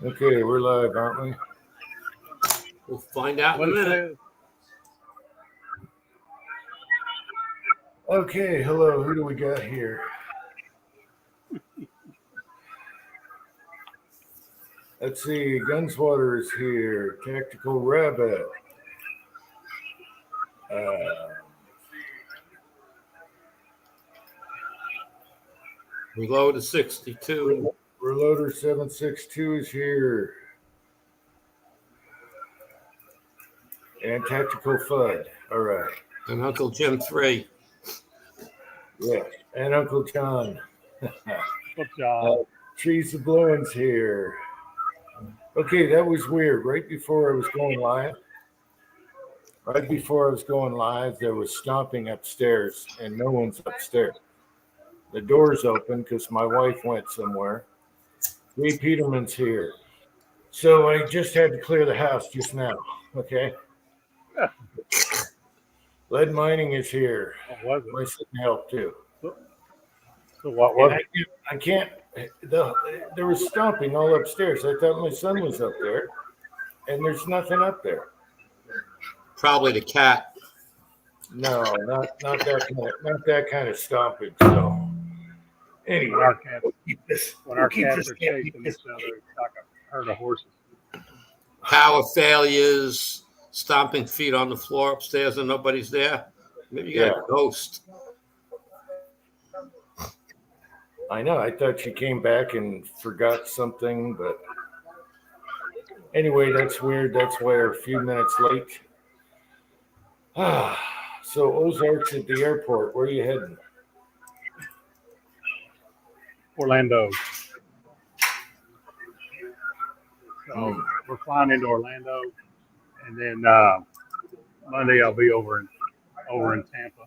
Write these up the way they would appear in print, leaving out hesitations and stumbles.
Okay, we're live, aren't we? We'll find out in a minute. Okay, hello. Who do we got here? Let's see. Gunswater is here. Tactical Rabbit. Reload to 62. Reloader 762 is here. And Tactical Fud. All right. And Uncle Jim 3. Yeah. And Uncle John. What's John? Trees of Blowing's here. Okay, that was weird. Right before I was going live, there was stomping upstairs, and no one's upstairs. The door's open because my wife went somewhere. Lee Peterman's here. So I just had to clear the house just now. Okay. Lead Mining is here. What was I said help too. it? So what was it? I can't. There was stomping all upstairs. I thought my son was up there, and there's nothing up there. Probably the cat. No, not that kind of stomping. So anyway, When our cats are chasing each other, it's like a herd of horses. Power failures, stomping feet on the floor upstairs and nobody's there. Maybe you got a ghost. I know. I thought she came back and forgot something, but anyway, that's weird. That's why we're a few minutes late. So Ozarks at the airport. Where are you heading? Orlando. So we're flying into Orlando, and then Monday I'll be over in Tampa,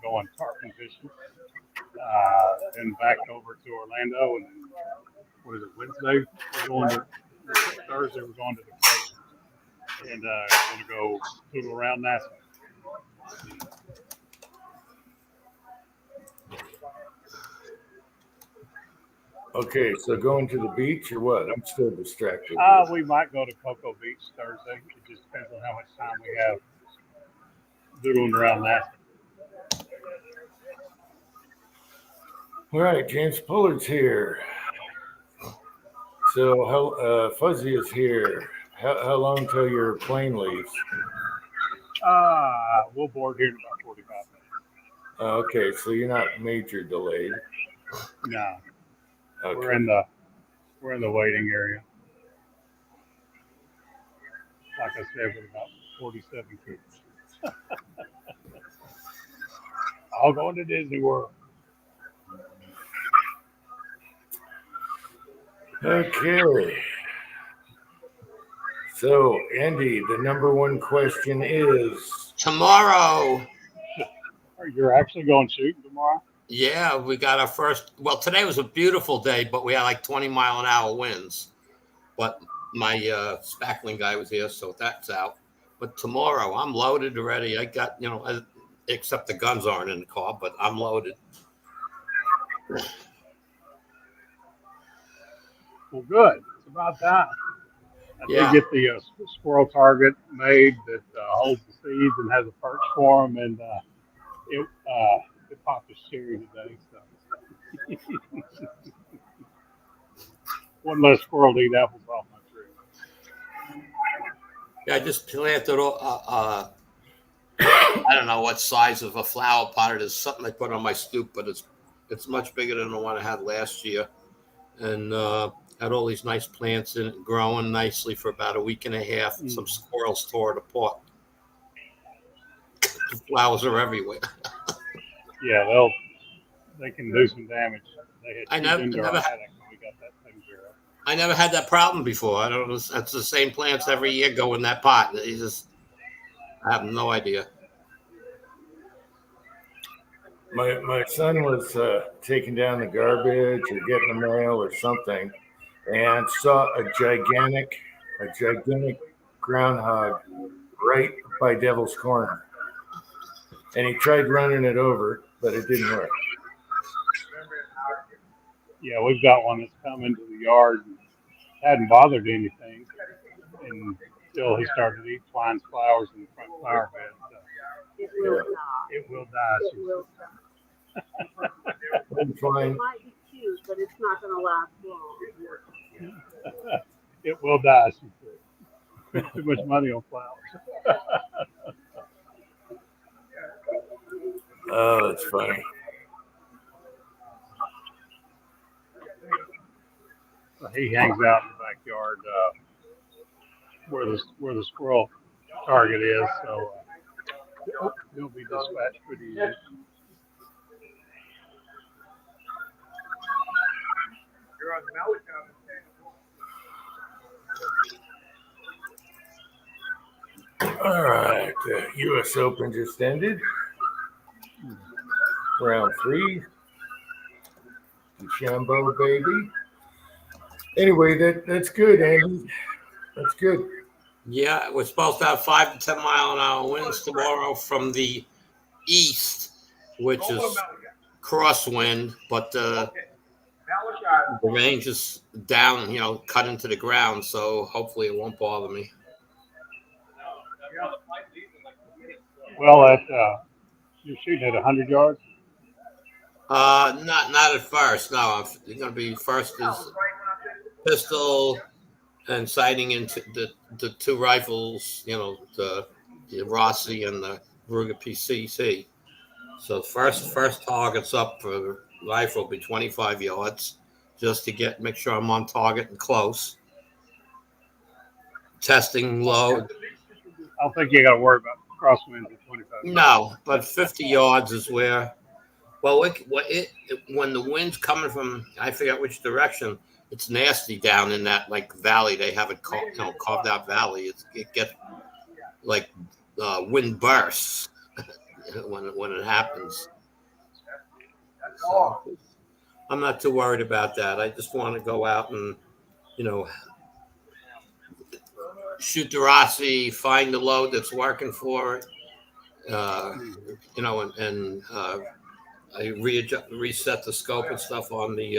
going tarpon fishing. Then back over to Orlando, and then what is it? Wednesday we're going to Thursday we're going to the Cape, and going to go tool around NASA. Okay, so going to the beach or what? I'm still distracted. We might go to Cocoa Beach Thursday. It just depends on how much time we have doodling around NASA. All right, James Pollard's here. So Fuzzy is here. How long till your plane leaves? We'll board here in about 45 minutes. Okay, so you're not major delayed. No, Okay. we're in the waiting area. Like I said, with about 47 kids. All going to Disney World. Okay. So, Andy, the number one question is Tomorrow. You're actually going shooting tomorrow? Yeah, we got our first. Well, today was a beautiful day, but we had like 20-mile-an-hour winds. But my spackling guy was here, so that's out. But tomorrow, I'm loaded already. I got, except the guns aren't in the car, but I'm loaded. Well, good. It's about time. I Yeah. did get the squirrel target made that holds the seeds and has a perch for them, and it popped a cherry today. So one less squirrel to eat apples off my tree. Yeah, I just planted. I don't know what size of a flower pot it is. Something I put on my stoop, but it's much bigger than the one I had last year, and had all these nice plants in it, growing nicely for about a week and a half. And some squirrels tore it apart. The flowers are everywhere. Yeah, they can do some damage. They had I indoor never- attic when we got that thing care of. I never had that problem before. I don't know. That's the same plants every year go in that pot. I have no idea. my son was taking down the garbage or getting the mail or something, and saw a gigantic groundhog right by Devil's Corner. And he tried running it over, but it didn't work. Yeah, we've got one that's come into the yard. hadn't bothered anything until he started to eat flying flowers in the front flower bed. So it will die. She I'm fine. It might be cute, but it's not going to last long. said. It will die. She said. Too much money on flowers. Oh, that's funny. He hangs out in the backyard where the squirrel target is. So he'll be dispatched pretty easy. All right. The U.S. Open just ended. Round 3. DeChambeau, baby. Anyway, that's good, Andy. That's good. Yeah, we're supposed to have 5 to 10 mile an hour winds tomorrow from the east, which is crosswind, but the range is down, cut into the ground. So hopefully it won't bother me. Well, you're shooting at 100 yards. Not at first. No, I'm going to be first is pistol and sighting into the 2 rifles. The Rossi and the Ruger PCC. So first target's up for the rifle will be 25 yards, just to make sure I'm on target and close. Testing low. I don't think you got to worry about crosswinds at 25. No, but 50 yards is where. Well, when the wind's coming from, I forget which direction. It's nasty down in that valley. They have it carved out valley. It gets like wind bursts when it happens. So I'm not too worried about that. I just want to go out and shoot the Rossi, find the load that's working for it. And I reset the scope and stuff on the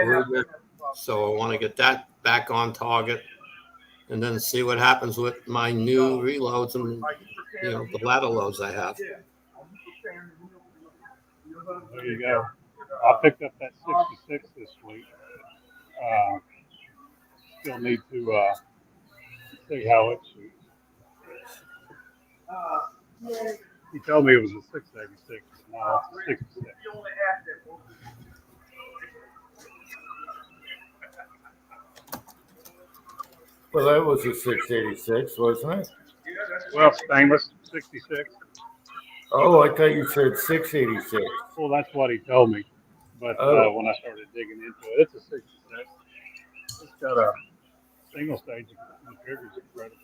Ruger. So I want to get that back on target and then see what happens with my new reloads and the ladder loads I have. There you go. I picked up that 66 this week. Still need to see how it shoots. He told me it was a 686. No, it's a 66. Well, that was a 686, wasn't it? Well, stainless 66. Oh, I thought you said 686. Well, that's what he told me. But when I started digging into it, it's a 66. It's got a single stage. The trigger's incredible.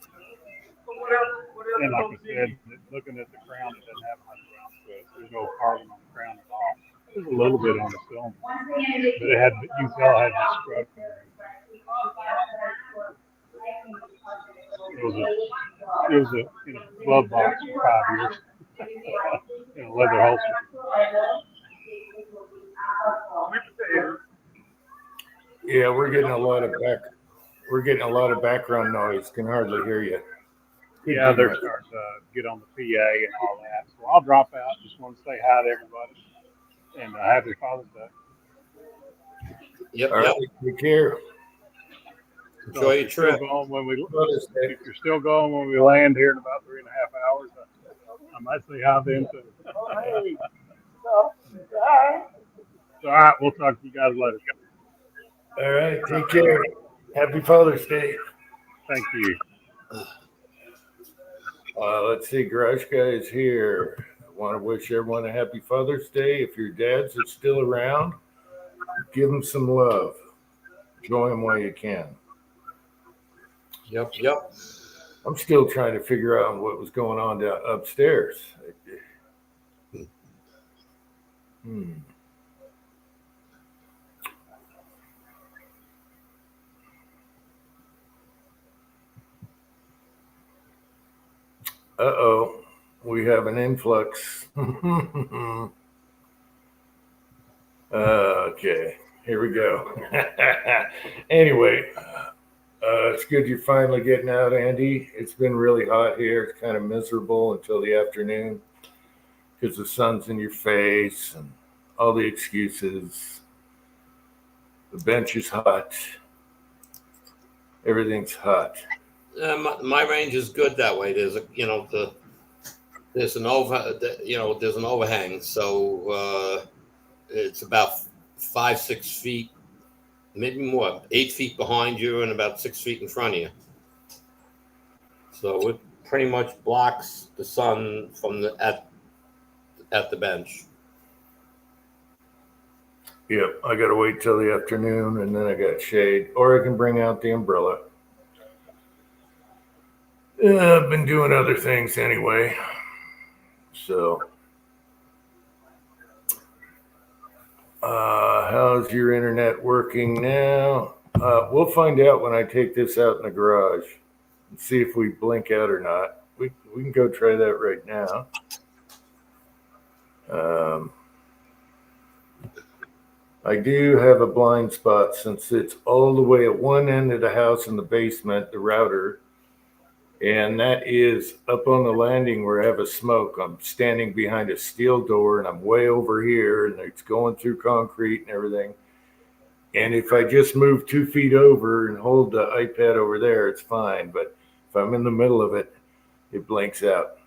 And like I said, looking at the crown, it doesn't have much round to it. There's no carbon on the crown at all. There's a little bit on the film, but you can tell it had a scrub. It was a glove box for 5 years in a leather holster. Yeah, we're getting a lot of background noise. Can hardly hear you. Yeah, they're starting to get on the PA and all that. So I'll drop out. Just want to say hi to everybody and happy Father's Day. Yep. All right, take care. Enjoy your trip. If you're still going when we land here in about 3.5 hours, I might say hi then too. All right, we'll talk to you guys later. All right, take care. Happy Father's Day. Thank you. Let's see, Grushka is here. I want to wish everyone a happy Father's Day. If your dads are still around, give them some love. Enjoy them while you can. Yep. I'm still trying to figure out what was going on down upstairs. Uh-oh, we have an influx. Okay, Here we go. Anyway, it's good you're finally getting out, Andy. It's been really hot here. It's kind of miserable until the afternoon because the sun's in your face and all the excuses. The bench is hot. Everything's hot. My range is good that way. There's there's an overhang, so it's about 5-6 feet, maybe more, 8 feet behind you and about 6 feet in front of you. So it pretty much blocks the sun from at the bench. Yep, I got to wait till the afternoon and then I got shade, or I can bring out the umbrella. I've been doing other things anyway. So, how's your internet working now? We'll find out when I take this out in the garage and see if we blink out or not. We can go try that right now. I do have a blind spot since it's all the way at one end of the house in the basement, the router. And that is up on the landing where I have a smoke. I'm standing behind a steel door and I'm way over here and it's going through concrete and everything. And if I just move 2 feet over and hold the iPad over there, it's fine. But if I'm in the middle of it, it blinks out.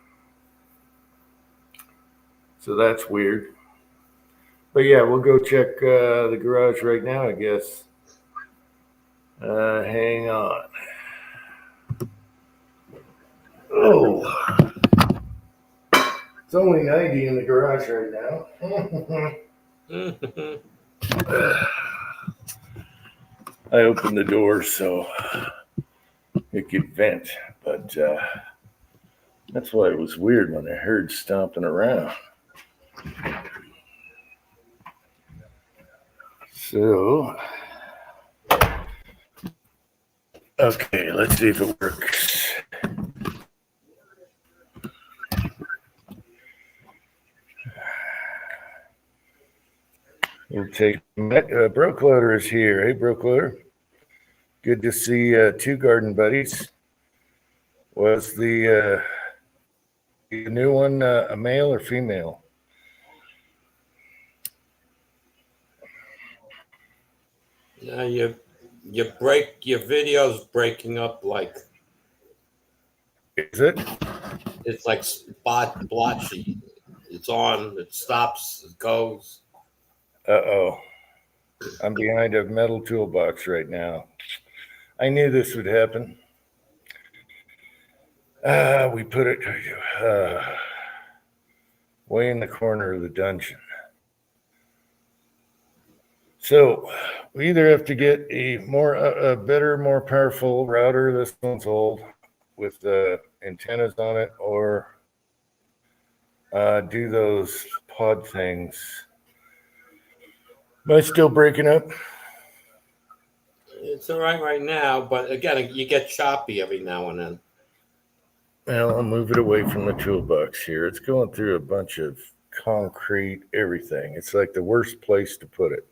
So that's weird. But yeah, we'll go check the garage right now, I guess. Hang on. Oh, it's only 90 in the garage right now. I opened the door so it could vent, but that's why it was weird when I heard stomping around. So, okay, let's see if it works. We'll take Brokloader is here. Hey, Brokloader. Good to see two garden buddies. Was the new one a male or female? Yeah, your video's breaking up like. Is it? It's like blotchy. It's on. It stops. It goes. Uh-oh. I'm behind a metal toolbox right now. I knew this would happen. We put it way in the corner of the dungeon. So we either have to get a better, more powerful router. This one's old with antennas on it, or do those pod things. Am I still breaking up? It's all right now, but again, you get choppy every now and then. Well, I'll move it away from the toolbox here. It's going through a bunch of concrete, everything. It's like the worst place to put it.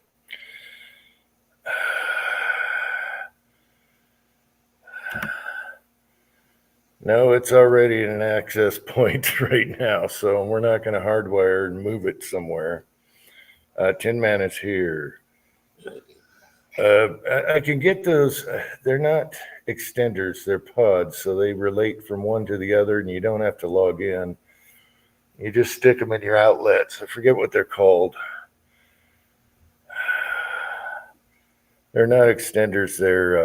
No, it's already at an access point right now, so we're not going to hardwire and move it somewhere. Tin Man is here. I can get those. They're not extenders, they're pods, so they relate from one to the other, and you don't have to log in. You just stick them in your outlets. I forget what they're called. They're not extenders. They're,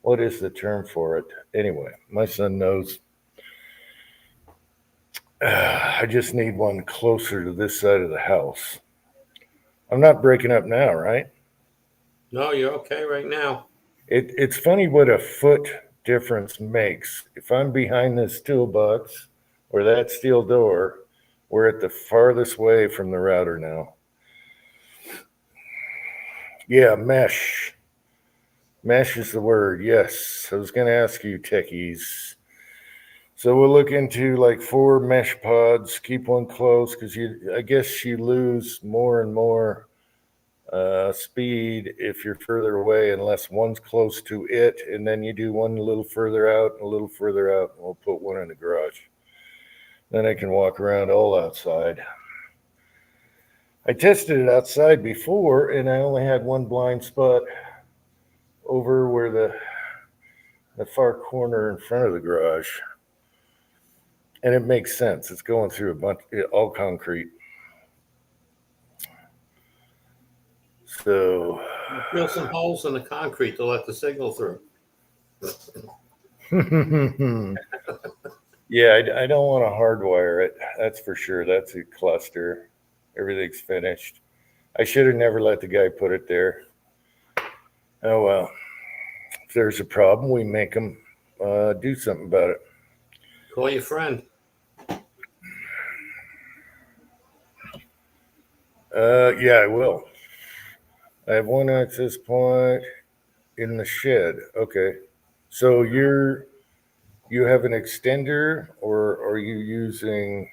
what is the term for it? Anyway, my son knows. I just need one closer to this side of the house. I'm not breaking up now, right? No, you're okay right now. It's funny what a foot difference makes. If I'm behind this toolbox or that steel door, we're at the farthest way from the router now. Yeah, mesh. Mesh is the word, yes. I was going to ask you, techies. So we'll look into like 4 mesh pods, keep one close, because I guess you lose more and more speed if you're further away, unless one's close to it, and then you do one a little further out and a little further out, and we'll put one in the garage. Then I can walk around all outside. I tested it outside before, and I only had one blind spot over where the far corner in front of the garage. And it makes sense. It's going through a bunch, all concrete. So, Drill some holes in the concrete to let the signal through. yeah, I don't want to hardwire it. That's for sure. That's a cluster. Everything's finished. I should have never let the guy put it there. Oh, well. If there's a problem, we make them do something about it. Call your friend. Yeah, I will. I have one access point in the shed. Okay. So you have an extender, or are you using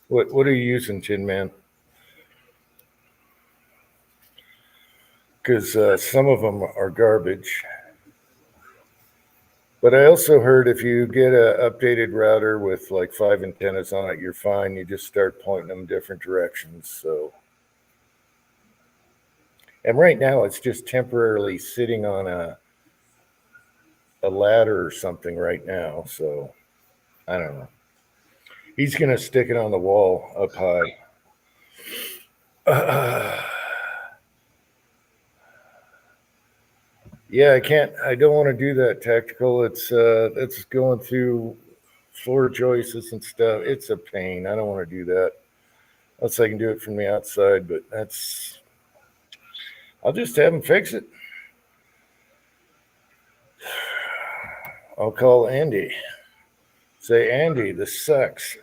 what are you using, Tin Man? Because some of them are garbage. But I also heard if you get an updated router with like 5 antennas on it, you're fine. You just start pointing them different directions. So, and right now it's just temporarily sitting on a ladder or something right now. So I don't know. He's gonna stick it on the wall up high. Yeah, I don't want to do that tactical. It's going through floor joists and stuff. It's a pain. I don't want to do that. Unless I can do it from the outside, but I'll just have him fix it. I'll call Andy. Say, Andy, this sucks.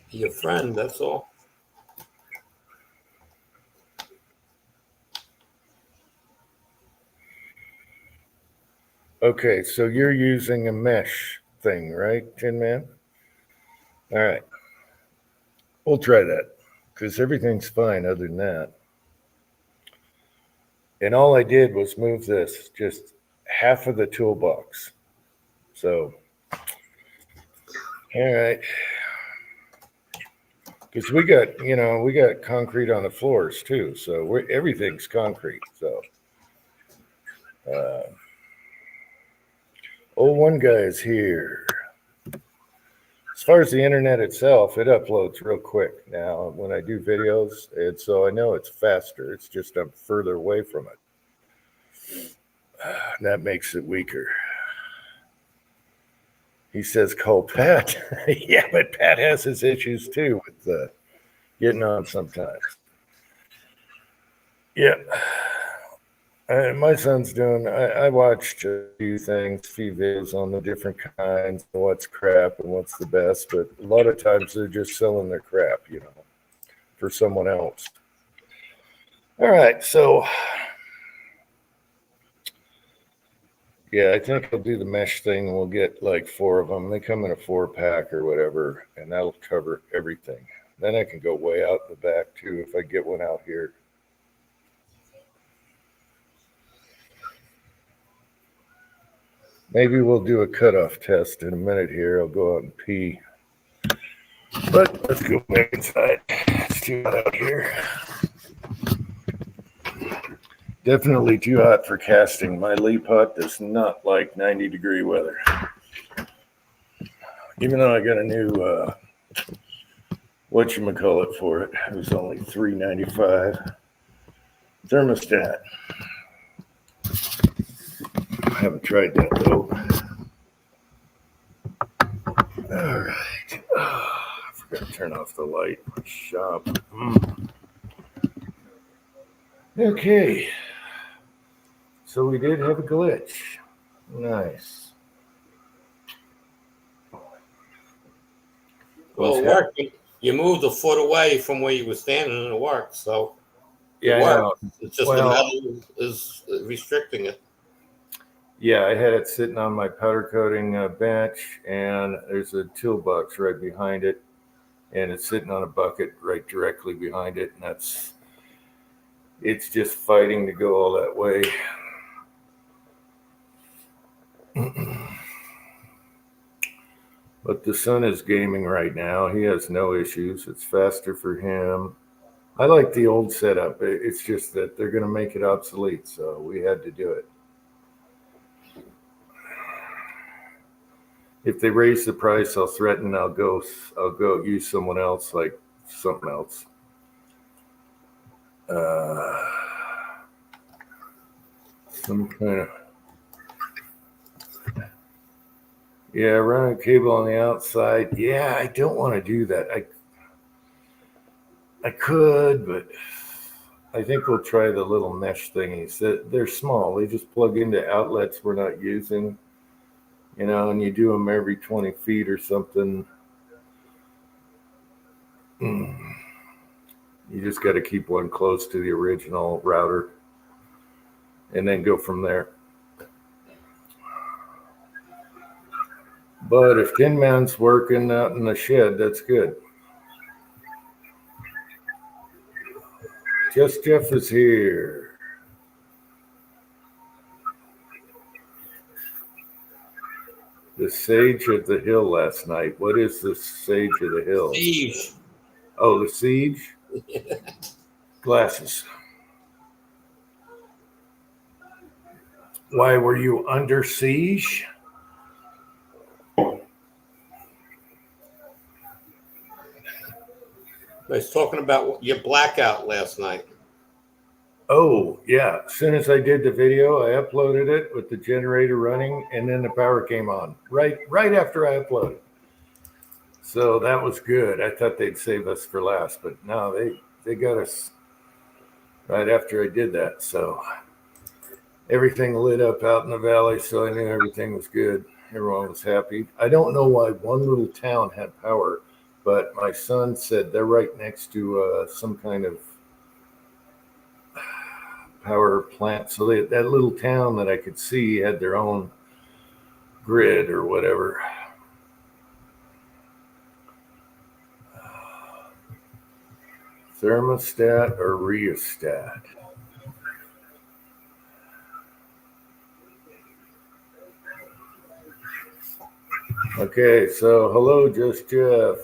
Your friend, that's all. Okay, so you're using a mesh thing, right, Tin Man? All right. We'll try that because everything's fine other than that. And all I did was move this, just half of the toolbox. So, all right. Because we got concrete on the floors too. So everything's concrete. So, one guy is here. As far as the internet itself, it uploads real quick now when I do videos. And so I know it's faster. It's just I'm further away from it. That makes it weaker. He says, call Pat. Yeah, but Pat has his issues too with getting on sometimes. Yeah. My son's doing, I watched a few videos on the different kinds, what's crap and what's the best, but a lot of times they're just selling their crap, for someone else. All right, so, yeah, I think I'll do the mesh thing and we'll get like 4 of them. They come in a 4-pack or whatever, and that'll cover everything. Then I can go way out in the back too if I get one out here. Maybe we'll do a cutoff test in a minute here. I'll go out and pee. But let's go back inside. It's too hot out here. Definitely too hot for casting. My leap hut does not like 90-degree weather. Even though I got a new whatchamacallit for it. It was only $3.95. Thermostat. I haven't tried that though. All right. I forgot to turn off the light in my shop. Okay. So we did have a glitch. Nice. Well, it worked. You moved a foot away from where you were standing and it worked. So Yeah, it I know. worked. It's just the metal is restricting it. Yeah, I had it sitting on my powder coating bench, and there's a toolbox right behind it, and it's sitting on a bucket right directly behind it, and it's just fighting to go all that way. But the son is gaming right now. He has no issues. It's faster for him. I like the old setup. It's just that they're going to make it obsolete, so we had to do it. If they raise the price, I'll threaten. I'll go use someone else, like something else. Some kind of, yeah, run a cable on the outside. Yeah, I don't want to do that. I could, but I think we'll try the little mesh thingies. They're small. They just plug into outlets we're not using, and you do them every 20 feet or something. You just got to keep one close to the original router and then go from there. But if Tin Man's working out in the shed, that's good. Just Jeff is here. The Sage of the Hill last night. What is the Sage of the Hill? Siege. Oh, the Siege? Glasses. Why were you under siege? I was talking about your blackout last night. Oh, yeah. As soon as I did the video, I uploaded it with the generator running, and then the power came on right after I uploaded. So that was good. I thought they'd save us for last, but no, they got us right after I did that. So everything lit up out in the valley, so I knew everything was good. Everyone was happy. I don't know why one little town had power, but my son said they're right next to some kind of power plant. So that little town that I could see had their own grid or whatever. Thermostat or rheostat? Okay, so hello, Just Jeff,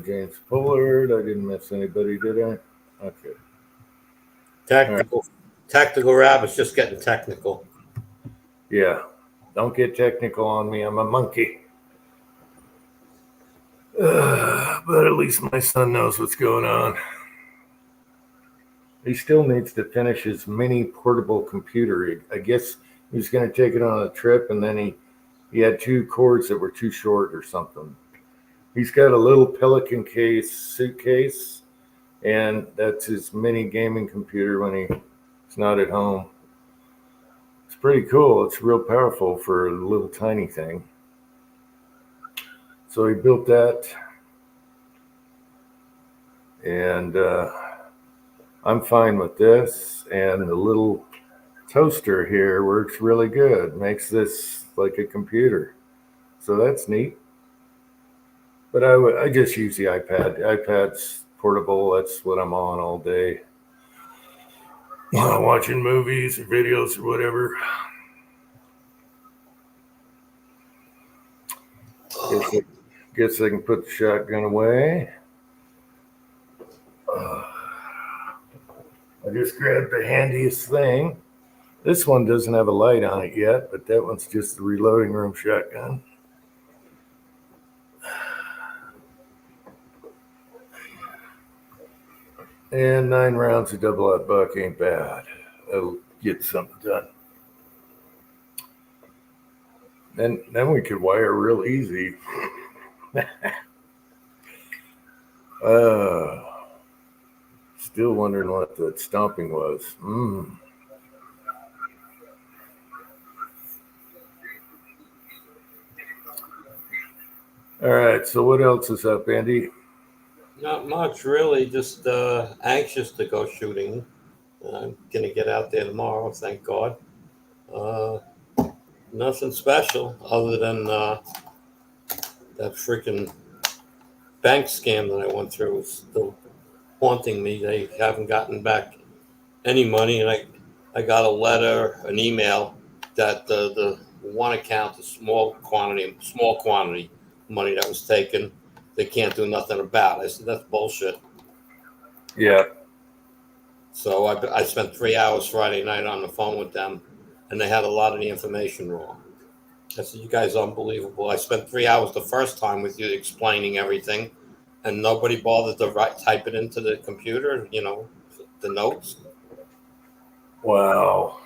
James Pollard. I didn't miss anybody, did I? Okay. Tactical rabbits, just getting technical. Yeah, don't get technical on me. I'm a monkey. But at least my son knows what's going on. He still needs to finish his mini portable computer. I guess he was going to take it on a trip, and then he had two cords that were too short or something. He's got a little Pelican case suitcase, and that's his mini gaming computer when he's not at home. It's pretty cool. It's real powerful for a little tiny thing. So he built that, and I'm fine with this. And the little toaster here works really good. Makes this like a computer. So that's neat. But I just use the iPad. The iPad's portable. That's what I'm on all day. Watching movies or videos or whatever. Guess I can put the shotgun away. I just grabbed the handiest thing. This one doesn't have a light on it yet, but that one's just the reloading room shotgun. And 9 rounds of double-aught buck ain't bad. That'll get something done. Then we could wire real easy. Still wondering what that stomping was. All right, so what else is up, Andy? Not much, really. Just anxious to go shooting. I'm going to get out there tomorrow, thank God. Nothing special other than that freaking bank scam that I went through is still haunting me. They haven't gotten back any money, and I got a letter, an email that the one account, the small quantity money that was taken, they can't do nothing about. I said that's bullshit. Yeah. So I spent 3 hours Friday night on the phone with them, and they had a lot of the information wrong. I said, you guys are unbelievable. I spent 3 hours the first time with you explaining everything, and nobody bothered to type it into the computer, the notes. Wow.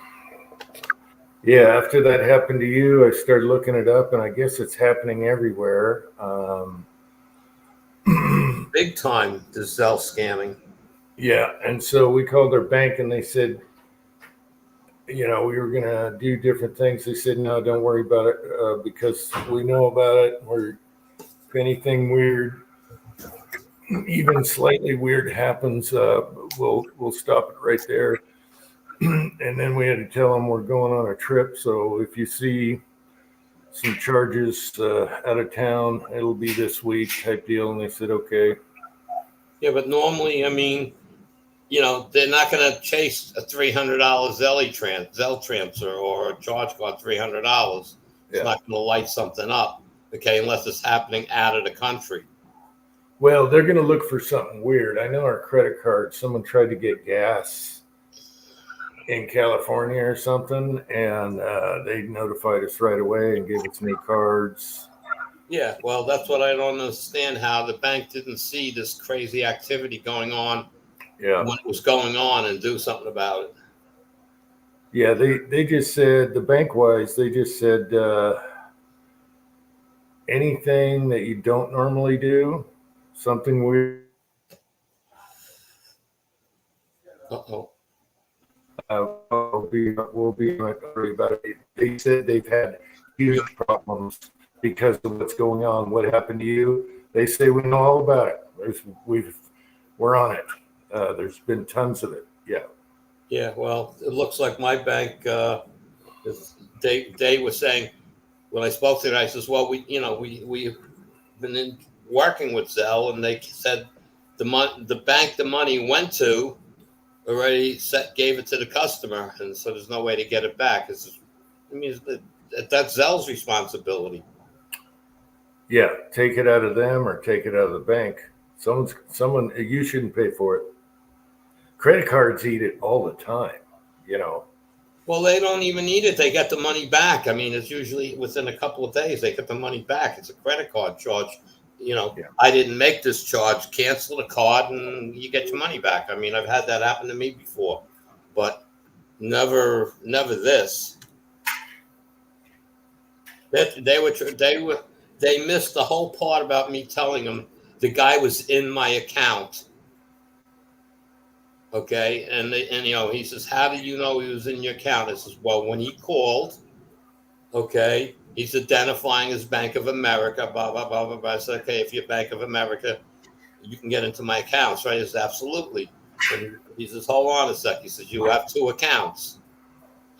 Yeah, after that happened to you, I started looking it up, and I guess it's happening everywhere. Big time, the Zelle scamming. Yeah, and so we called our bank, and they said, we were going to do different things. They said, no, don't worry about it because we know about it. If anything weird, even slightly weird happens, we'll stop it right there. And then we had to tell them we're going on a trip. So if you see some charges out of town, it'll be this week type deal. And they said, okay. Yeah, but normally, I mean, they're not going to chase a $300 Zelle transfer or a charge card $300. It's Yeah. not going to light something up, okay, unless it's happening out of the country. Well, they're going to look for something weird. I know our credit card, someone tried to get gas in California or something, and they notified us right away and gave us new cards. Yeah, well, that's what I don't understand, how the bank didn't see this crazy activity going on when it was going on and do something about it. Yeah, they just said, the bank-wise, they just said anything that you don't normally do, something weird. Uh-oh. We'll be worried about it. They said they've had huge problems because of what's going on. What happened to you? They say we know all about it. We're on it. There's been tons of it. Yeah. Yeah, well, it looks like my bank. They were saying when I spoke to them, I says, well, we've been working with Zelle, and they said the bank the money went to already gave it to the customer, and so there's no way to get it back. That's Zelle's responsibility. Yeah, take it out of them or take it out of the bank. Someone, you shouldn't pay for it. Credit cards eat it all the time, Well, they don't even need it. They get the money back. I mean, it's usually within a couple of days they get the money back. It's a credit card charge. Yeah. I didn't make this charge. Cancel the card and you get your money back. I mean, I've had that happen to me before, but never this. They missed the whole part about me telling them the guy was in my account. Okay, and he says, how do you know he was in your account? I says, well, when he called, okay, he's identifying as Bank of America, blah, blah, blah, blah, blah. I said, okay, if you're Bank of America, you can get into my accounts, right? He says, absolutely. And he says, hold on a sec. He says, you have two accounts.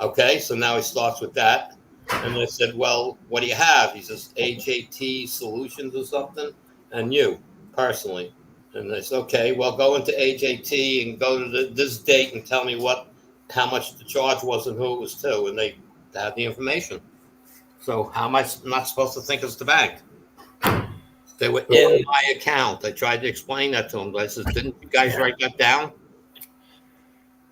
Okay, so now he starts with that. And I said, well, what do you have? He says, AJT Solutions or something, and you, personally. And I said, okay, well, go into AJT and go to this date and tell me how much the charge was and who it was to. And they had the information. So how am I not supposed to think it's the bank? They were in my account. I tried to explain that to them. But I said, didn't you guys write that down?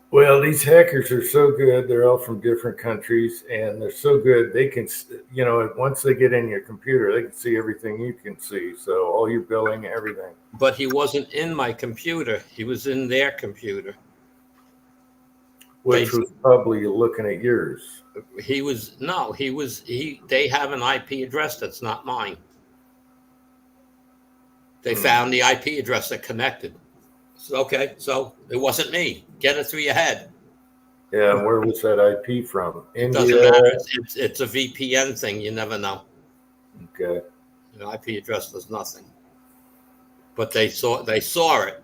Well, these hackers are so good. They're all from different countries, and they're so good. They can, once they get in your computer, they can see everything you can see. So all your billing, everything. But he wasn't in my computer. He was in their computer. Which was probably looking at yours. They have an IP address that's not mine. They found the IP address that connected. So, okay, so it wasn't me. Get it through your head. Yeah, where was that IP from? It doesn't matter. It's a VPN thing. You never know. Okay. The IP address does nothing. But they saw it.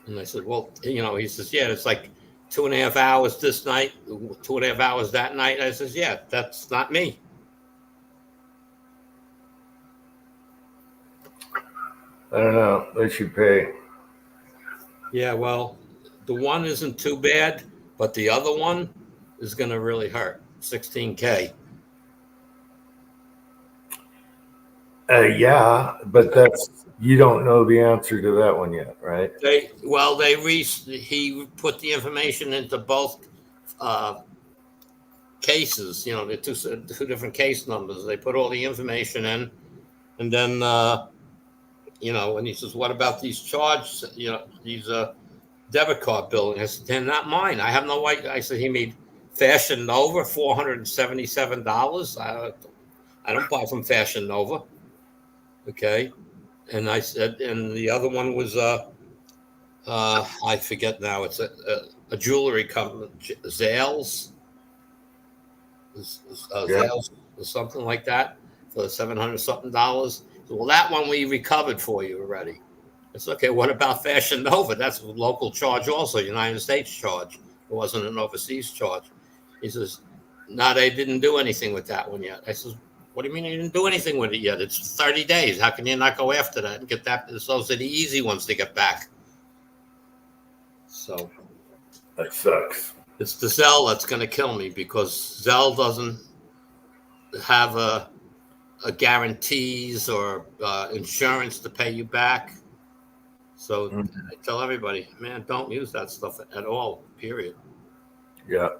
And I said, well, he says, yeah, it's like 2.5 hours this night, 2.5 hours that night. I says, yeah, that's not me. I don't know. They should pay. Yeah, well, the one isn't too bad, but the other one is going to really hurt. $16K. Yeah, but that's you don't know the answer to that one yet, right? He put the information into both cases. You know, the two different case numbers. They put all the information in, and then you know, and he says, "What about these charges? You know, these debit card billing?" I said, "They're not mine. I have no idea." I said, "He made Fashion Nova $477. I don't buy from Fashion Nova." Okay, and I said, and the other one was I forget now. It's a jewelry company, Zales, Yeah. Zales, or something like that, for $700 something. So, well, that one we recovered for you already. It's okay. What about Fashion Nova? That's a local charge, also United States charge. It wasn't an overseas charge. He says, "No, they didn't do anything with that one yet." I says, "What do you mean you didn't do anything with it yet? It's 30 days. How can you not go after that and get that? Those are the easy ones to get back." So That sucks. it's the Zelle that's going to kill me, because Zelle doesn't have a guarantees or insurance to pay you back. So I tell everybody, man, don't use that stuff at all. Period. Yeah.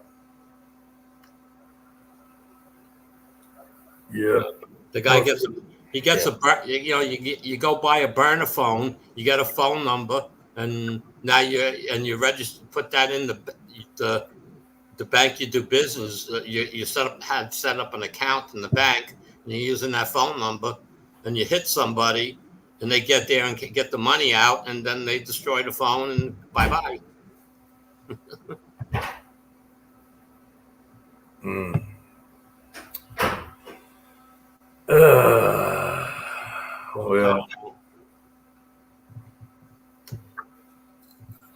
Yeah. The guy gets you go buy a burner phone, you get a phone number, and now you register, put that in the bank you do business. You set up an account in the bank, and you're using that phone number, and you hit somebody, and they get there and get the money out, and then they destroy the phone, and bye bye. Mm. Well,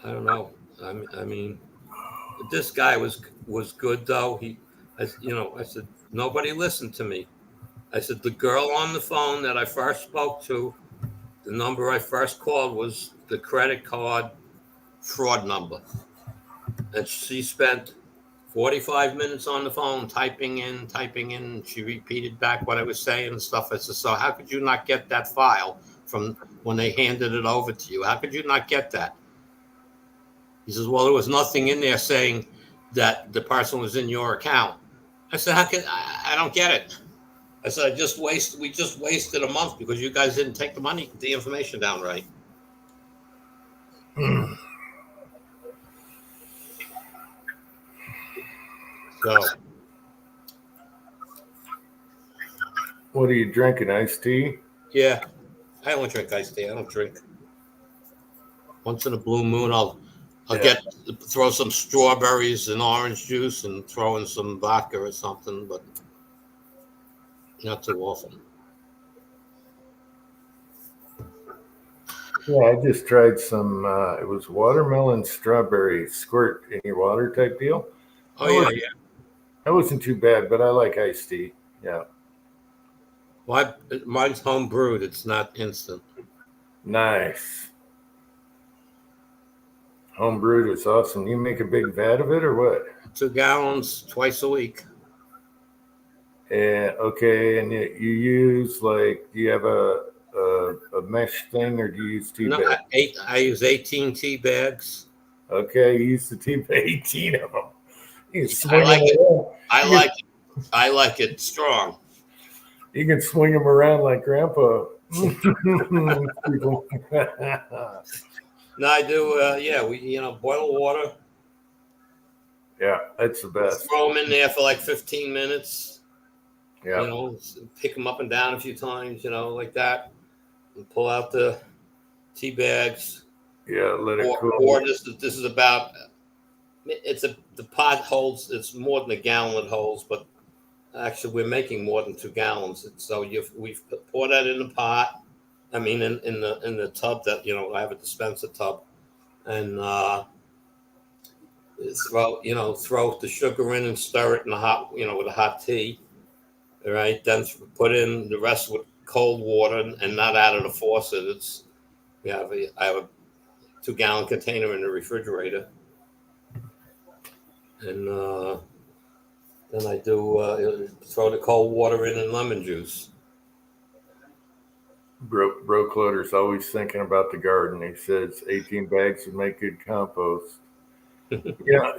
I don't know. I mean, this guy was good though. I said, nobody listened to me. I said, the girl on the phone that I first spoke to, the number I first called was the credit card fraud number, and she spent 45 minutes on the phone typing in. She repeated back what I was saying and stuff. I said, "So how could you not get that file from when they handed it over to you? How could you not get that?" He says, "Well, there was nothing in there saying that the person was in your account." I said, I don't get it." I said, we just wasted a month because you guys didn't take the information down right. So, what are you drinking? Iced tea? yeah, I don't drink iced tea. I don't drink. Once in a blue moon, I'll throw some strawberries and orange juice and throw in some vodka or something, but not too often. Yeah, I just tried some. It was watermelon strawberry squirt in your water type deal. Oh, yeah. That wasn't too bad, but I like iced tea. Yeah. Mine's home brewed. It's not instant. Nice. Home brewed is awesome. You make a big vat of it or what? 2 gallons twice a week. Okay, and you use do you have a mesh thing or do you use tea bags? I use 18 tea bags. Okay, you use the tea bag, 18 of them. You can I like it. I like it strong. You can swing them around like Grandpa. No, I do. We boil water. Yeah, that's the best. Throw them in there for like 15 minutes. Yeah. Pick them up and down a few times, like that, and pull out the tea bags. Yeah, let it cool. Or this is about. The pot holds. It's more than a gallon it holds, but actually we're making more than 2 gallons. So we've pour that in the pot. I mean, in the tub that I have a dispenser tub, and throw the sugar in and stir it in the hot, with a hot tea. All right, then put in the rest with cold water and not out of the faucet. I have a 2-gallon container in the refrigerator, and then I do throw the cold water in and lemon juice. Bro Cloder's always thinking about the garden. He says 18 bags would make good compost. Yeah,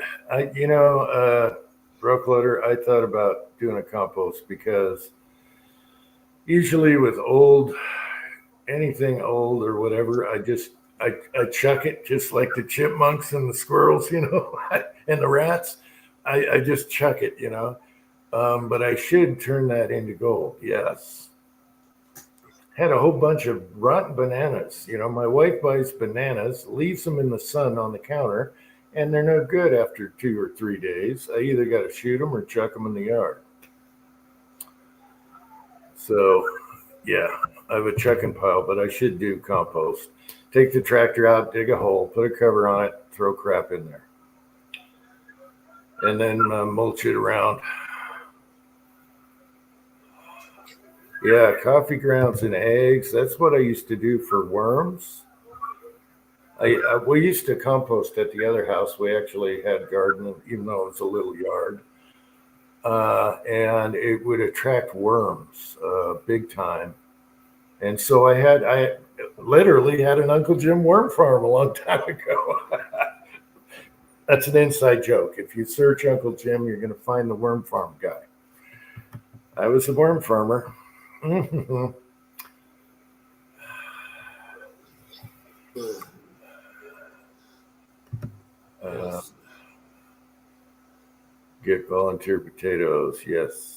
Bro Cloder, I thought about doing a compost because usually with anything old or whatever, I chuck it just like the chipmunks and the squirrels, and the rats. I just chuck it, but I should turn that into gold. Yes. Had a whole bunch of rotten bananas. My wife buys bananas, leaves them in the sun on the counter, and they're no good after 2 or 3 days. I either got to shoot them or chuck them in the yard. So, yeah, I have a chucking pile, but I should do compost. Take the tractor out, dig a hole, put a cover on it, throw crap in there, and then mulch it around. Yeah, coffee grounds and eggs. That's what I used to do for worms. We used to compost at the other house. We actually had garden, even though it was a little yard. And it would attract worms big time. And so I literally had an Uncle Jim worm farm a long time ago. That's an inside joke. If you search Uncle Jim, you're going to find the worm farm guy. I was a worm farmer. Get volunteer potatoes. Yes.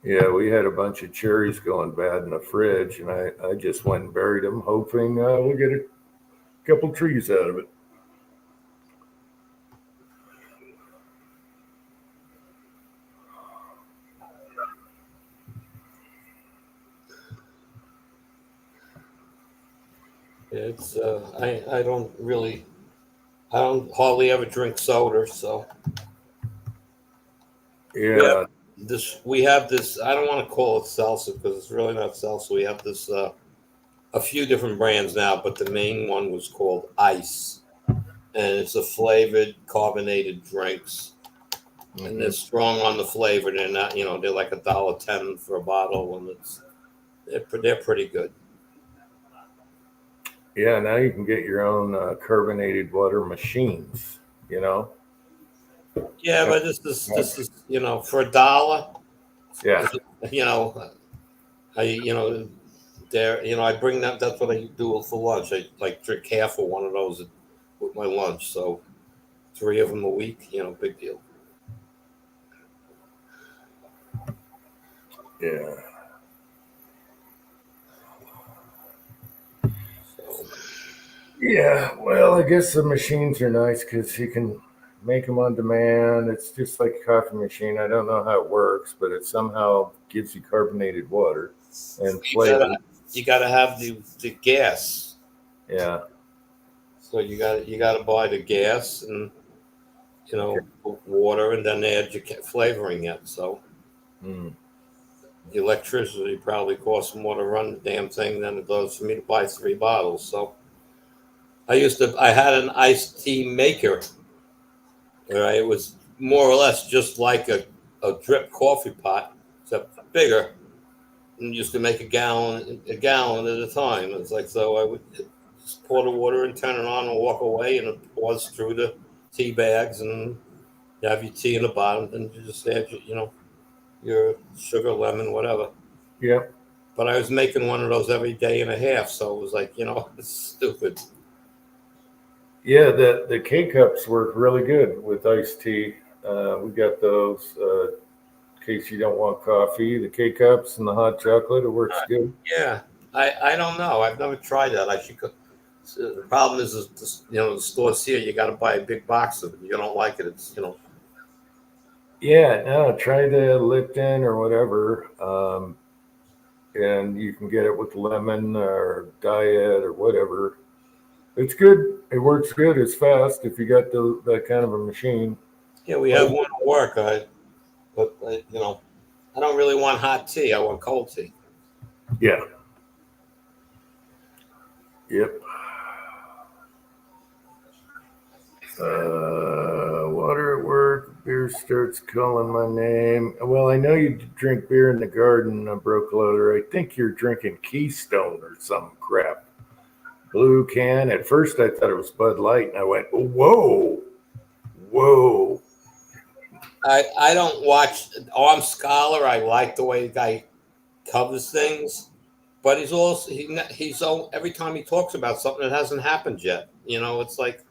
Yeah, we had a bunch of cherries going bad in the fridge, and I just went and buried them, hoping we'll get a couple trees out of it. It's I don't hardly ever drink soda, so Yeah. we have this. I don't want to call it salsa because it's really not salsa. We have this a few different brands now, but the main one was called Ice, and it's a flavored carbonated drinks, and they're strong on the flavor. They're not, they're like $1.10 for a bottle, and they're pretty good. Yeah, now you can get your own carbonated water machines, Yeah, but this is for $1. Yeah. I bring that. That's what I do for lunch. I like drink half of one of those with my lunch. So 3 of them a week, big deal. Yeah. Yeah, well, I guess the machines are nice because you can make them on demand. It's just like a coffee machine. I don't know how it works, but it somehow gives you carbonated water and flavor. You gotta have the gas. Yeah. So you gotta buy the gas and water, and then add your flavoring it. So the electricity probably costs more to run the damn thing than it does for me to buy 3 bottles. So I had an iced tea maker. Right? It was more or less just like a drip coffee pot, except bigger. And used to make a gallon at a time. It's like, so I would just pour the water and turn it on and walk away, and it pours through the tea bags, and you have your tea in the bottom, and you just add your sugar, lemon, whatever. Yeah. But I was making one of those every day and a half, so it was like, it's stupid. Yeah, the K-Cups work really good with iced tea. We got those in case you don't want coffee. The K-Cups and the hot chocolate, it works good. Yeah, I don't know. I've never tried that. I should go. So the problem is the stores here, you got to buy a big box of it. You don't like it, it's Yeah, no, try the Lipton or whatever. And you can get it with lemon or diet or whatever. It's good. It works good. It's fast if you got that kind of a machine. Yeah, we have one at work. But I don't really want hot tea. I want cold tea. Yeah. Yep. Water at work. Beer starts calling my name. Well, I know you drink beer in the garden, broke loader. I think you're drinking Keystone or some crap. Blue can. At first, I thought it was Bud Light, and I went, "Whoa, whoa." I don't watch Arm Scholar. I like the way the guy covers things, but he's also he's every time he talks about something that hasn't happened yet. You know, it's like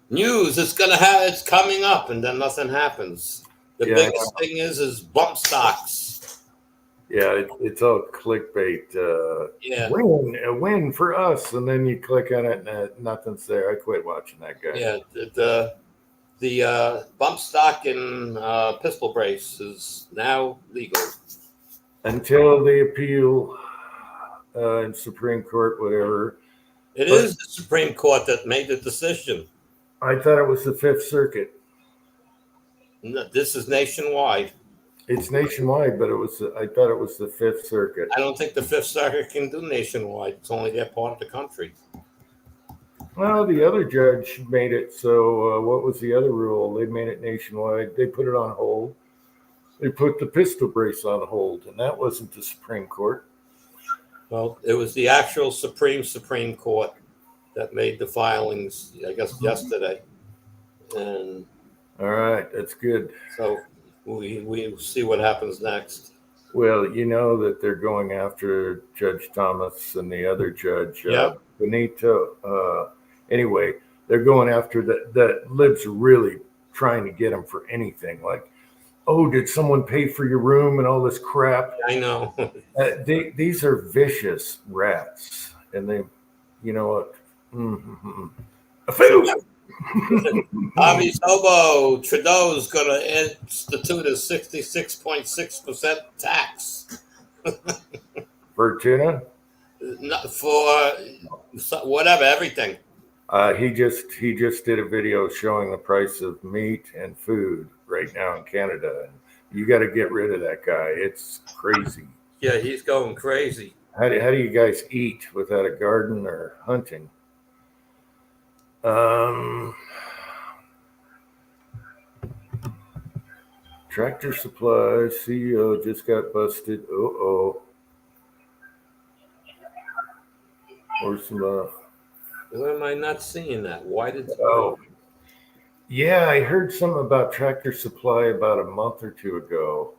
news. It's coming up, and then nothing happens. The Yeah, biggest thing is bump stocks. Yeah, it's all clickbait. Yeah, A win for us, and then you click on it, and nothing's there. I quit watching that guy. yeah. The bump stock in pistol brace is now legal Until the appeal in Supreme Court, whatever. It is the Supreme Court that made the decision. I thought it was the Fifth Circuit. No, this is nationwide. It's nationwide, but I thought it was the Fifth Circuit. I don't think the Fifth Circuit can do nationwide. It's only their part of the country. Well, the other judge made it. So what was the other rule? They made it nationwide. They put it on hold. They put the pistol brace on hold, and that wasn't the Supreme Court. Well, it was the actual Supreme Court that made the filings, I guess, yesterday. And all right, that's good. So we see what happens next. Well, you know that they're going after Judge Thomas and the other judge, Benito. Anyway, they're going after that libs are really trying to get him for anything. Like, oh, did someone pay for your room and all this crap? I know. These are vicious rats. And they, you know what? Hobby's Hobo, Trudeau's going to institute a 66.6% tax. For tuna? Not for whatever, everything. He just did a video showing the price of meat and food right now in Canada. And you got to get rid of that guy. It's crazy. Yeah, he's going crazy. How do you guys eat without a garden or hunting? Tractor Supply CEO just got busted. Uh-oh. Or some Why am I not seeing that? Why did yeah, I heard something about Tractor Supply about a month or two ago.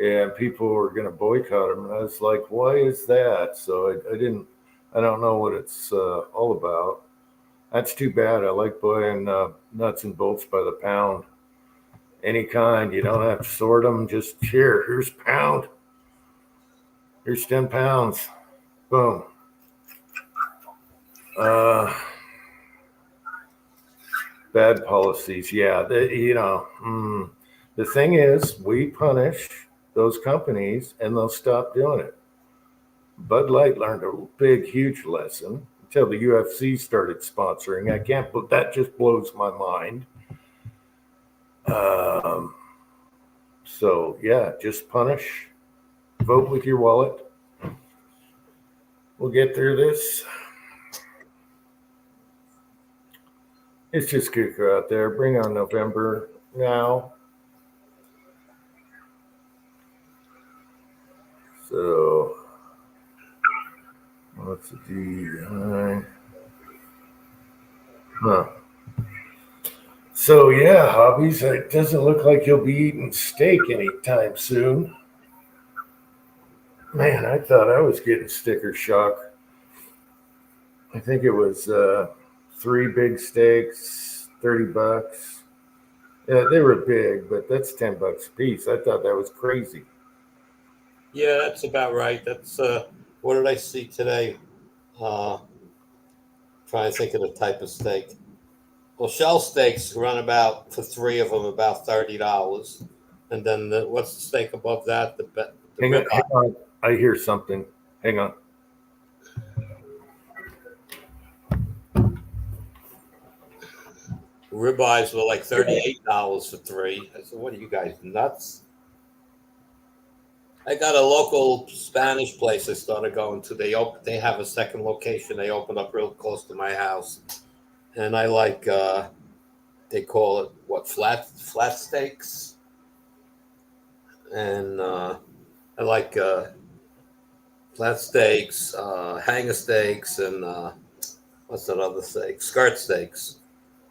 And people were going to boycott them. And I was like, why is that? So I don't know what it's all about. That's too bad. I like buying nuts and bolts by the pound. Any kind. You don't have to sort them. Just here's a pound. Here's 10 pounds. Boom. Bad policies. Yeah. The thing is, we punish those companies and they'll stop doing it. Bud Light learned a big, huge lesson until the UFC started sponsoring. That just blows my mind. So yeah, just punish, vote with your wallet. We'll get through this. It's just cuckoo out there. Bring on November now. So what's the D9? Huh. So yeah, hobbies. It doesn't look like you'll be eating steak anytime soon. Man, I thought I was getting sticker shock. I think it was 3 big steaks, $30. Yeah, they were big, but that's $10 a piece. I thought that was crazy. Yeah, that's about right. That's what did I see today? Trying to think of the type of steak. Well, shell steaks run about, for 3 of them, about $30. And then what's the steak above that? Hang on. I hear something. Hang on. Ribeyes were like $38 for 3. I said, what are you guys, nuts? I got a local Spanish place I started going to. They have a second location. They opened up real close to my house, and I like they call it flat steaks, and I like flat steaks, hanger steaks, and what's that other steak? Skirt steaks,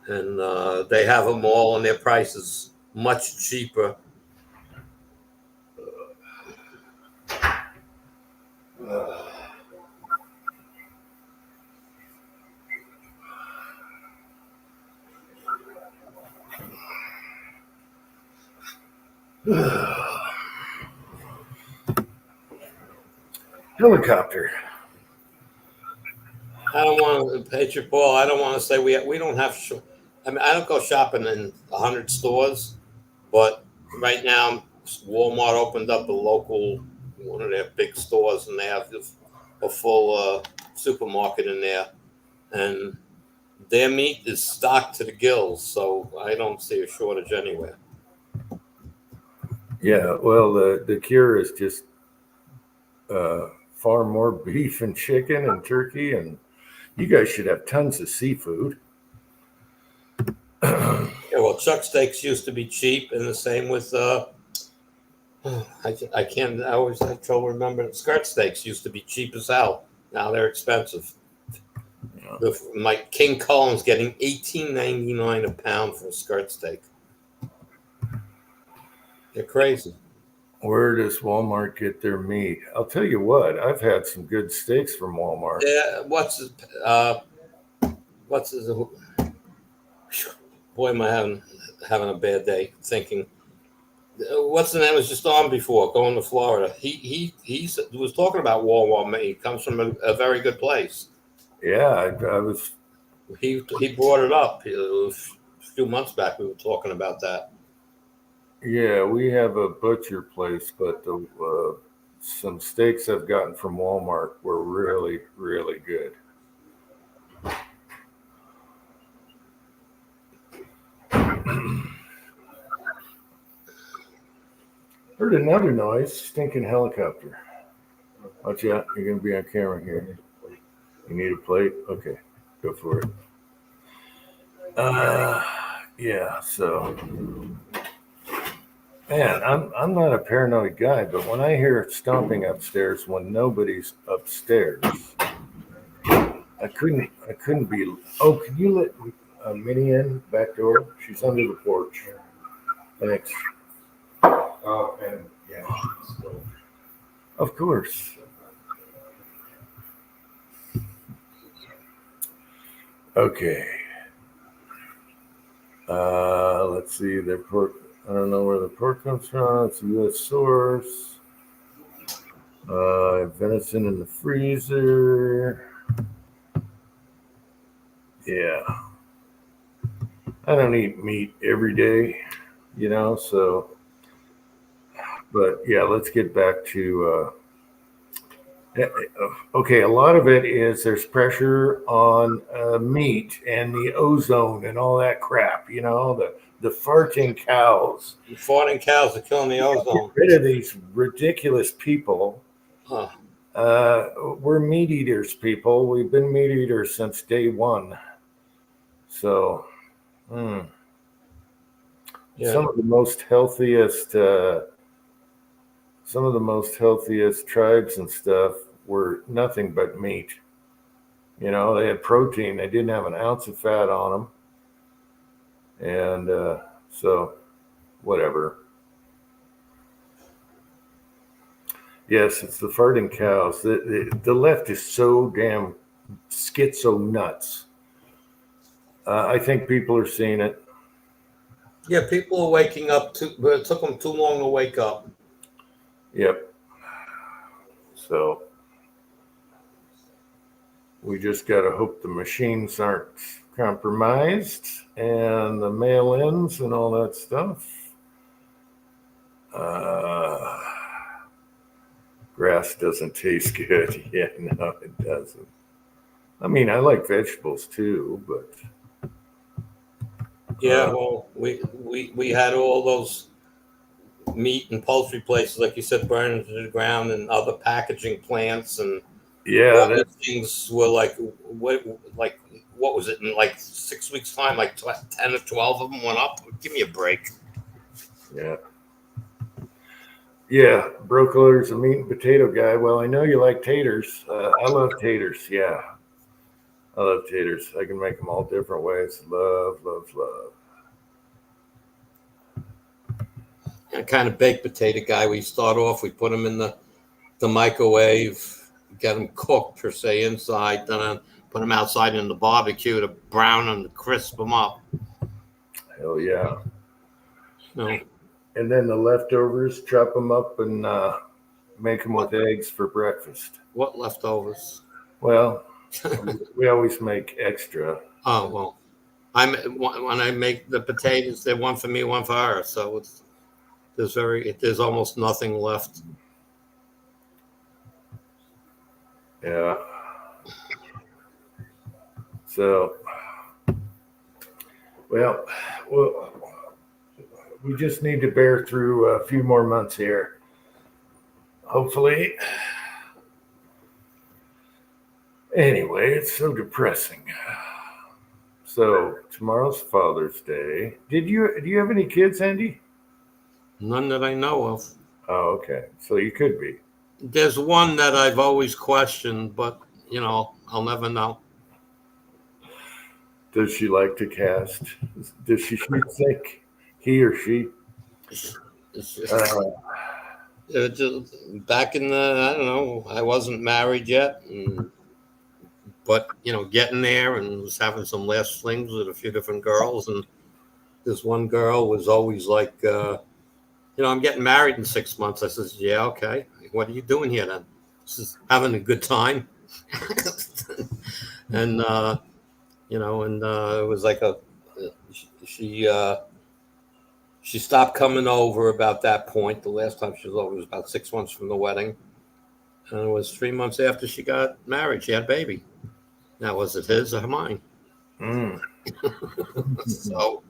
and they have them all, and their price is much cheaper. Helicopter. I don't want to Patriot Ball. I don't want to say we don't have. I mean, I don't go shopping in 100 stores, but right now Walmart opened up a local one of their big stores, and they have a full supermarket in there, and their meat is stocked to the gills. So I don't see a shortage anywhere. Yeah, well, the cure is just far more beef and chicken and turkey, and you guys should have tons of seafood. Yeah, well, chuck steaks used to be cheap, and the same with I can't. I always have trouble remembering. Skirt steaks used to be cheap as hell. Now they're expensive. Yeah. My King Cullen's getting $18.99 a pound for a skirt steak. They're crazy. Where does Walmart get their meat? I'll tell you what, I've had some good steaks from Walmart. Yeah, what's his? Boy, am I having a bad day thinking. What's the name was just on before going to Florida? He was talking about Walmart meat. He comes from a very good place. Yeah, I was. He brought it up a few months back. We were talking about that. Yeah, we have a butcher place, but some steaks I've gotten from Walmart were really, really good. Heard another noise, stinking helicopter. Watch out, you're going to be on camera here. You need a plate? Okay, go for it. Yeah, so, man, I'm not a paranoid guy, but when I hear stomping upstairs when nobody's upstairs, I couldn't be. Oh, can you let Minnie in back door? She's under the porch. Thanks. Oh, and yeah, Of course. Okay. Let's see. Their pork. I don't know where the pork comes from. It's a U.S. source. Venison in the freezer. Yeah. I don't eat meat every day, so. But yeah, let's get back to. Okay, a lot of it is there's pressure on meat and the ozone and all that crap, the farting cows. The farting cows are killing the ozone. Get rid of these ridiculous people. Huh. We're meat eaters, people. We've been meat eaters since day one. So, Yeah. some of the most healthiest tribes and stuff were nothing but meat. They had protein. They didn't have an ounce of fat on them. And so, whatever. Yes, it's the farting cows. The left is so damn schizo nuts. I think people are seeing it. Yeah, people are waking up but it took them too long to wake up. Yep. So we just got to hope the machines aren't compromised and the mail-ins and all that stuff. Grass doesn't taste good. Yeah, no, it doesn't. I mean, I like vegetables too, but Yeah, well, we had all those meat and poultry places, like you said, burning to the ground, and other packaging plants, and Yeah, all that these things were what was it in like 6 weeks time? Like 10 or 12 of them went up. Give me a break. yeah. Yeah, Brookler's a meat and potato guy. Well, I know you like taters. I love taters. Yeah, I love taters. I can make them all different ways. Love, love, love. And kind of baked potato guy. We start off, we put them in the microwave, get them cooked per se inside, then put them outside in the barbecue to brown and crisp them up. Hell yeah. You know, And then the leftovers, chop them up and make them with eggs for breakfast. what leftovers? Well, we always make extra. Oh well, when I make the potatoes, they're one for me, one for her. So there's almost nothing left. Yeah. So, well, we just need to bear through a few more months here. Hopefully. Anyway, it's so depressing. So tomorrow's Father's Day. Do you have any kids, Andy? None that I know of. Oh, okay. So you could be. There's one that I've always questioned, but I'll never know. Does she like to cast? Does she think he or she? Back in the, I don't know, I wasn't married yet, but getting there and was having some last flings with a few different girls, and this one girl was always like, I'm getting married in 6 months. I says, yeah, okay. What are you doing here then? This is having a good time. And it was like she stopped coming over about that point. The last time she was over was about 6 months from the wedding, and it was 3 months after she got married. She had a baby. Now, was it his or mine? So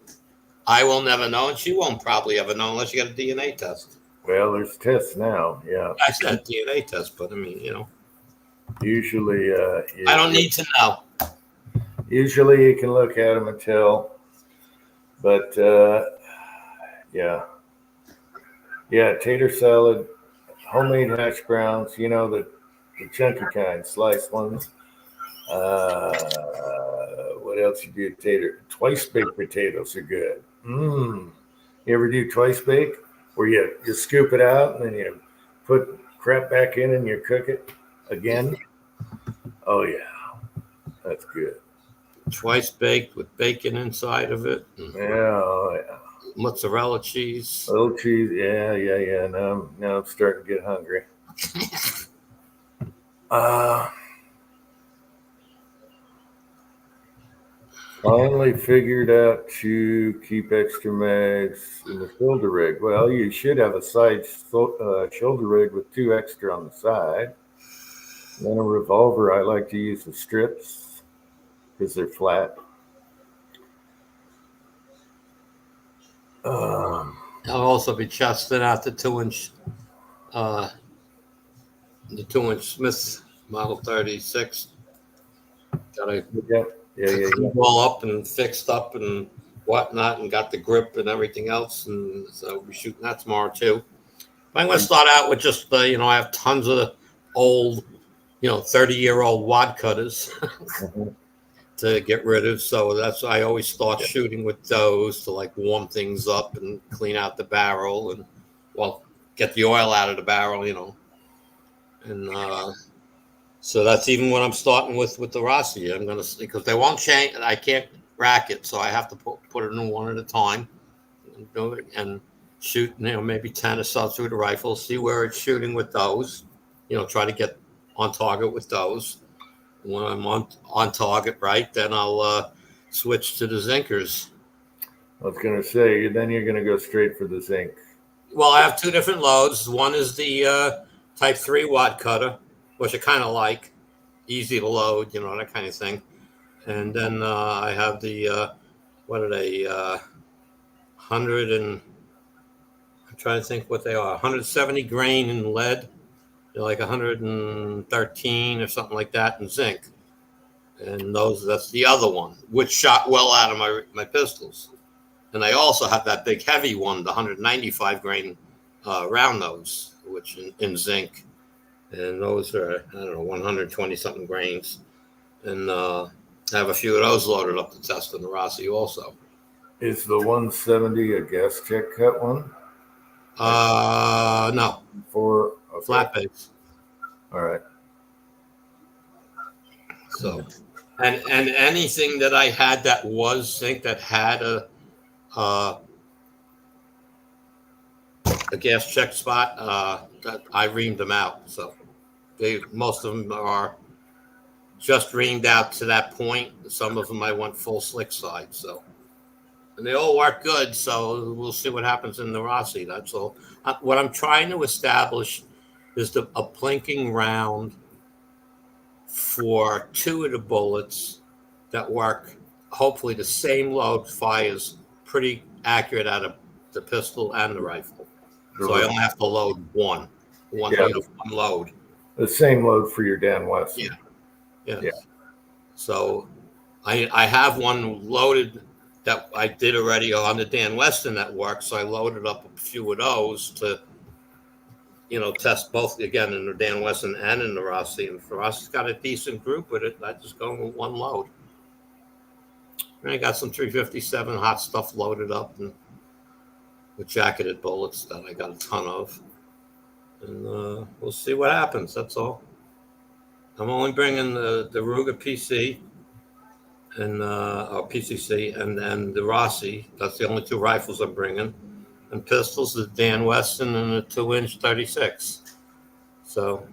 I will never know, and she won't probably ever know unless you get a DNA test. Well, there's tests now. Yeah. I said DNA test, but I mean, Usually, I don't need to know. Usually, you can look at them and tell. But yeah, tater salad, homemade hash browns. The chunky kind, sliced ones. What else you do? Twice baked potatoes are good. You ever do twice baked, where you scoop it out and then you put crap back in and you cook it again? Oh yeah, that's good. Twice baked with bacon inside of it. Yeah, Mozzarella cheese. Little cheese. Yeah. Now I'm starting to get hungry. Finally figured out to keep extra mags in the shoulder rig. Well, you should have a side shoulder rig with 2 extra on the side. And then a revolver. I like to use the strips because they're flat. I'll also be testing out the 2-inch, the 2-inch Smith Model 36. Yeah. All up and fixed up and whatnot, and got the grip and everything else, and so we're shooting that tomorrow too. But I'm going to start out with just I have tons of old 30-year-old wad cutters to get rid of, so that's I always start shooting with those to like warm things up and clean out the barrel and get the oil out of the barrel, and so that's even what I'm starting with the Rossi. I'm going to, because they won't change. I can't rack it, so I have to put it in one at a time and shoot, maybe 10 or so through the rifle, see where it's shooting with those, try to get on target with those. When I'm on target, right, then I'll switch to the Zinkers. I was going to say, then you're going to go straight for the zinc. Well, I have 2 different loads. One is the Type 3 wad cutter, which I kind of like, easy to load, that kind of thing. And then I have the, 100 and, I trying to think what they are. 170 grain in lead, like 113 or something like that in zinc. And that's the other one, which shot well out of my pistols. And I also have that big heavy one, the 195 grain round nose, which in zinc. And those are, I don't know, 120 something grains. And I have a few of those loaded up to test in the Rossi also. Is the 170 a gas check cut one? No, For okay. flat base. All right. So, and anything that I had that was zinc that had a gas check spot, that I reamed them out. So most of them are just reamed out to that point. Some of them I went full slick side. So, and they all work good. So we'll see what happens in the Rossi. That's all. What I'm trying to establish is a plinking round for 2 of the bullets that work. Hopefully, the same load fires pretty accurate out of the pistol and the rifle. So I only have to load one uniform load. The same load for your Dan West. Yeah. So I have one loaded that I did already on the Dan Weston that works. So I loaded up a few of those to, test both again in the Dan Weston and in the Rossi. And for us, it's got a decent group with it. I just go with one load. And I got some 357 hot stuff loaded up and with jacketed bullets that I got a ton of. And we'll see what happens. That's all. I'm only bringing the Ruger PC and or PCC and the Rossi. That's the only 2 rifles I'm bringing. And pistols, the Dan Weston and the 2-inch 36. So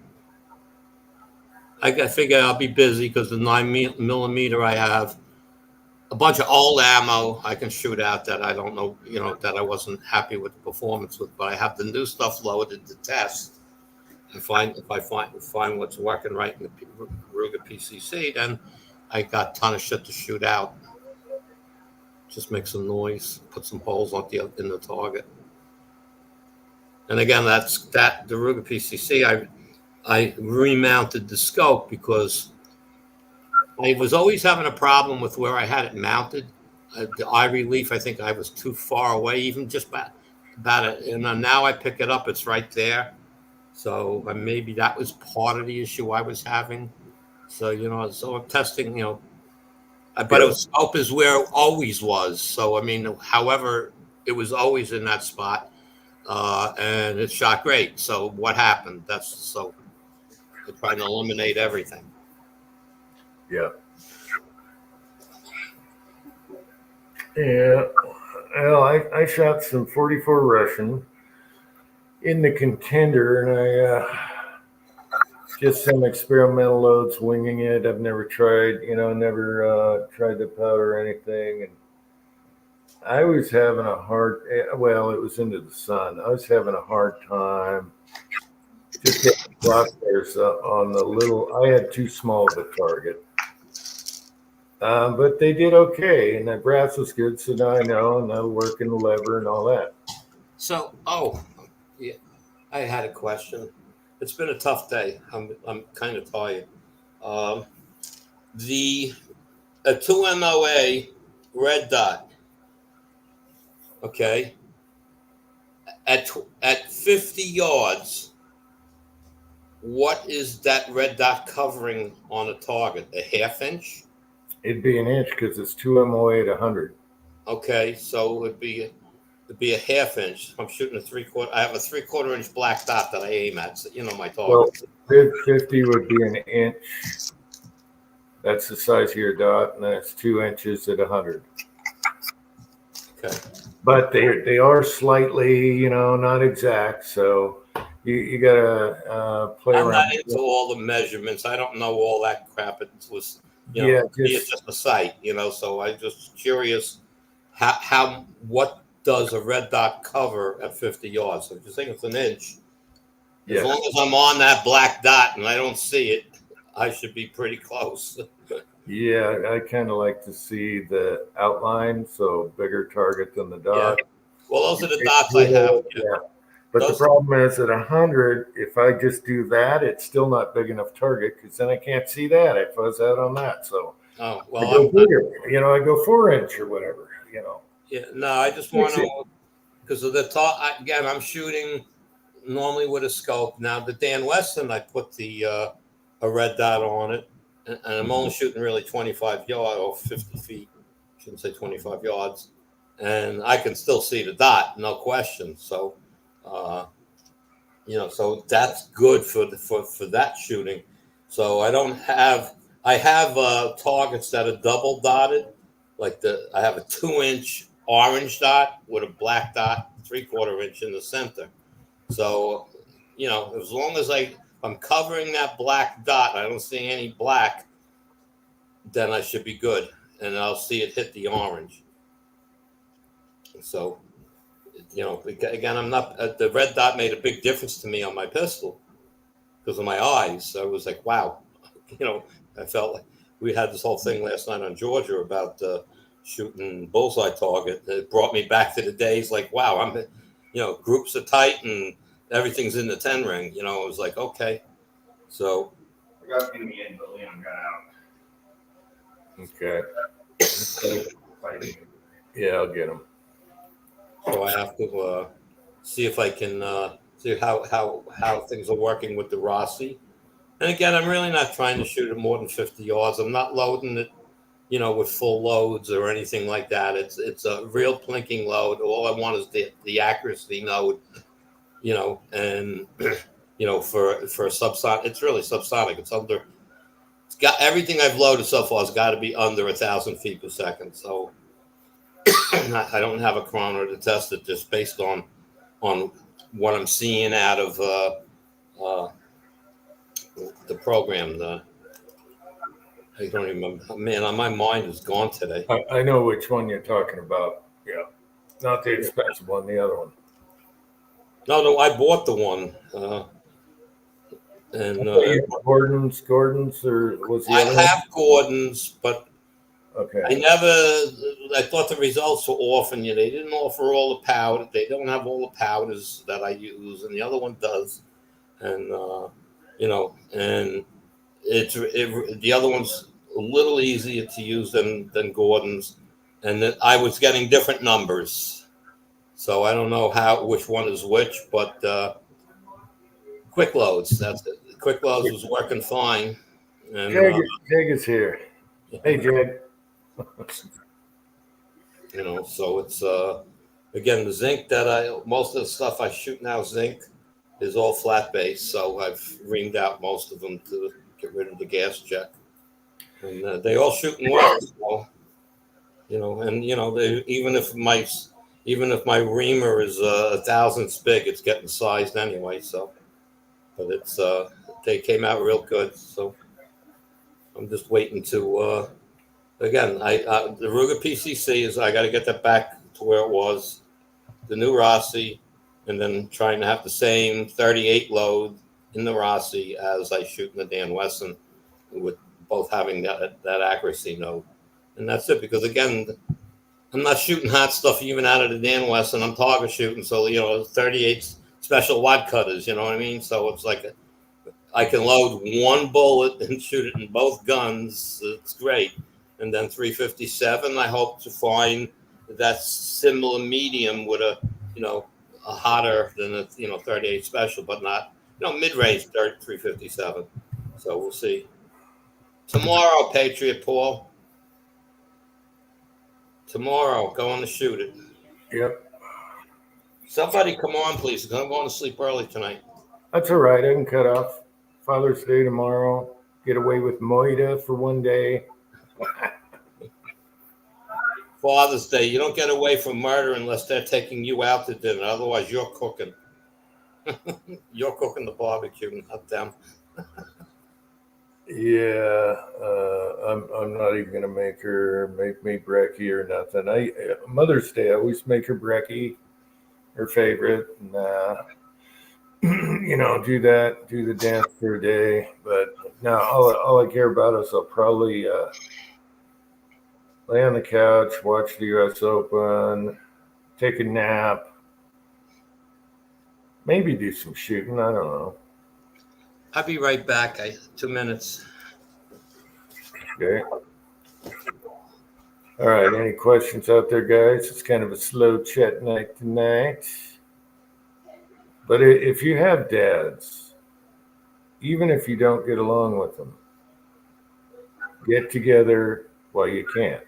I figure I'll be busy because the 9mm I have a bunch of old ammo I can shoot out that I don't know, that I wasn't happy with the performance with. But I have the new stuff loaded to test. And if I find what's working right in the Ruger PCC, then I got a ton of shit to shoot out. Just make some noise, put some holes in the target. And again, the Ruger PCC. I remounted the scope because I was always having a problem with where I had it mounted. The eye relief, I think I was too far away, even just about it. And now I pick it up; it's right there. So maybe that was part of the issue I was having. So so I'm testing. But it was scope is where it always was. So however, it was always in that spot, and it shot great. So what happened? They're trying to eliminate everything. Yeah. Yeah. Well, I shot some 44 Russian in the contender, and I just some experimental loads, winging it. I've never tried, tried the powder or anything. And I was having a hard, well, it was into the sun. I was having a hard time just getting crosshairs on the little, I had too small of a target. But they did okay, and the brass was good, so now I know, and I'll work in the lever and all that. So, yeah, I had a question. It's been a tough day. I'm kind of tired. The 2MOA red dot. Okay. At 50 yards, what is that red dot covering on a target? A ½ inch? It'd be an inch because it's 2MOA at 100. Okay, so it'd be a ½ inch. I'm shooting a 3/4. I have a 3/4 inch black dot that I aim at. So, my target. Well, 50 would be an inch. That's the size of your dot, and that's 2 inches at 100. Okay. But they are slightly, not exact. So you gotta play around. I'm not into all the measurements. I don't know all that crap. It was, it's just a sight, So I'm just curious what does a red dot cover at 50 yards? So if you think it's an inch, as long as I'm on that black dot and I don't see it, I should be pretty close. Yeah, I kind of like to see the outline, so bigger target than the dot. Yeah. Well, those are the dots I have. But the Those- problem is at 100, if I just do that, it's still not big enough target because then I can't see that. I fuzz out on that. So Oh, I well, go bigger. I go 4-inch or whatever. yeah, no, I just want to, because of the top, again, I'm shooting normally with a scope. Now, the Dan Weston, I put a red dot on it, and I'm only shooting really 25 yards or 50 feet. Shouldn't say 25 yards. And I can still see the dot, no question. So, so that's good for that shooting. So I have targets that are double dotted, like I have a 2-inch orange dot with a black dot, 3/4 inch in the center. So, as long as I'm covering that black dot, I don't see any black, then I should be good, and I'll see it hit the orange. So, again, I'm not. The red dot made a big difference to me on my pistol because of my eyes. So I was like, wow, I felt like we had this whole thing last night on Georgia about shooting bullseye target. It brought me back to the days like, wow, groups are tight and everything's in the 10 ring. It was like, okay. So I got in the end, but Liam got out. Okay. Fighting. Yeah, I'll get them. So I have to see if I can see how things are working with the Rossi. And again, I'm really not trying to shoot it more than 50 yards. I'm not loading it, with full loads or anything like that. It's a real plinking load. All I want is the accuracy node, and for a subsonic, it's really subsonic. It's got everything I've loaded so far has got to be under 1,000 feet per second. So I don't have a chrono to test it, just based on what I'm seeing out of the program. I don't remember. Man, my mind is gone today. I know which one you're talking about. Yeah. Not the expensive one, the other one. No, I bought the one. And Gordon's, or was the I other one? have Gordon's, but Okay. I thought the results were off, and they didn't offer all the powder. They don't have all the powders that I use, and the other one does. And, and the other one's a little easier to use than Gordon's. And then I was getting different numbers. So I don't know which one is which, but quick loads, that's it. Quick loads was working fine. And Jag is here. Hey, Jag. so it's again, the zinc most of the stuff I shoot now, zinc is all flat base. So I've reamed out most of them to get rid of the gas check, and they all shooting well. So, even if my reamer is 1,000 spig, it's getting sized anyway. So, but they came out real good. So I'm just waiting to. Again, the Ruger PCC I got to get that back to where it was, the new Rossi, and then trying to have the same 38 load in the Rossi as I shoot in the Dan Wesson, with both having that accuracy node. And that's it, because again, I'm not shooting hot stuff even out of the Dan Wesson. I'm target shooting, so 38 special wad cutters. You know what I mean? So it's like I can load one bullet and shoot it in both guns. It's great. And then 357, I hope to find that similar medium with a hotter than a 38 special, but not mid-range 357. So we'll see. Tomorrow, Patriot Paul. Tomorrow, going to shoot it. Yep. Somebody come on, please. I'm going to sleep early tonight. That's all right. I can cut off Father's Day tomorrow. Get away with Moida for one day. Father's Day, you don't get away from murder unless they're taking you out to dinner. Otherwise, you're cooking. You're cooking the barbecue, not them. Yeah, I'm not even gonna make me brekkie or nothing. Mother's Day, I always make her brekkie, her favorite, and do that, do the dance for a day. But no, all I care about is I'll probably lay on the couch, watch the U.S. Open, take a nap, Maybe do some shooting. I don't know. I'll be right back. 2 minutes. Okay. All right. Any questions out there, guys? It's kind of a slow chat night tonight. But if you have dads, even if you don't get along with them, get together while you can.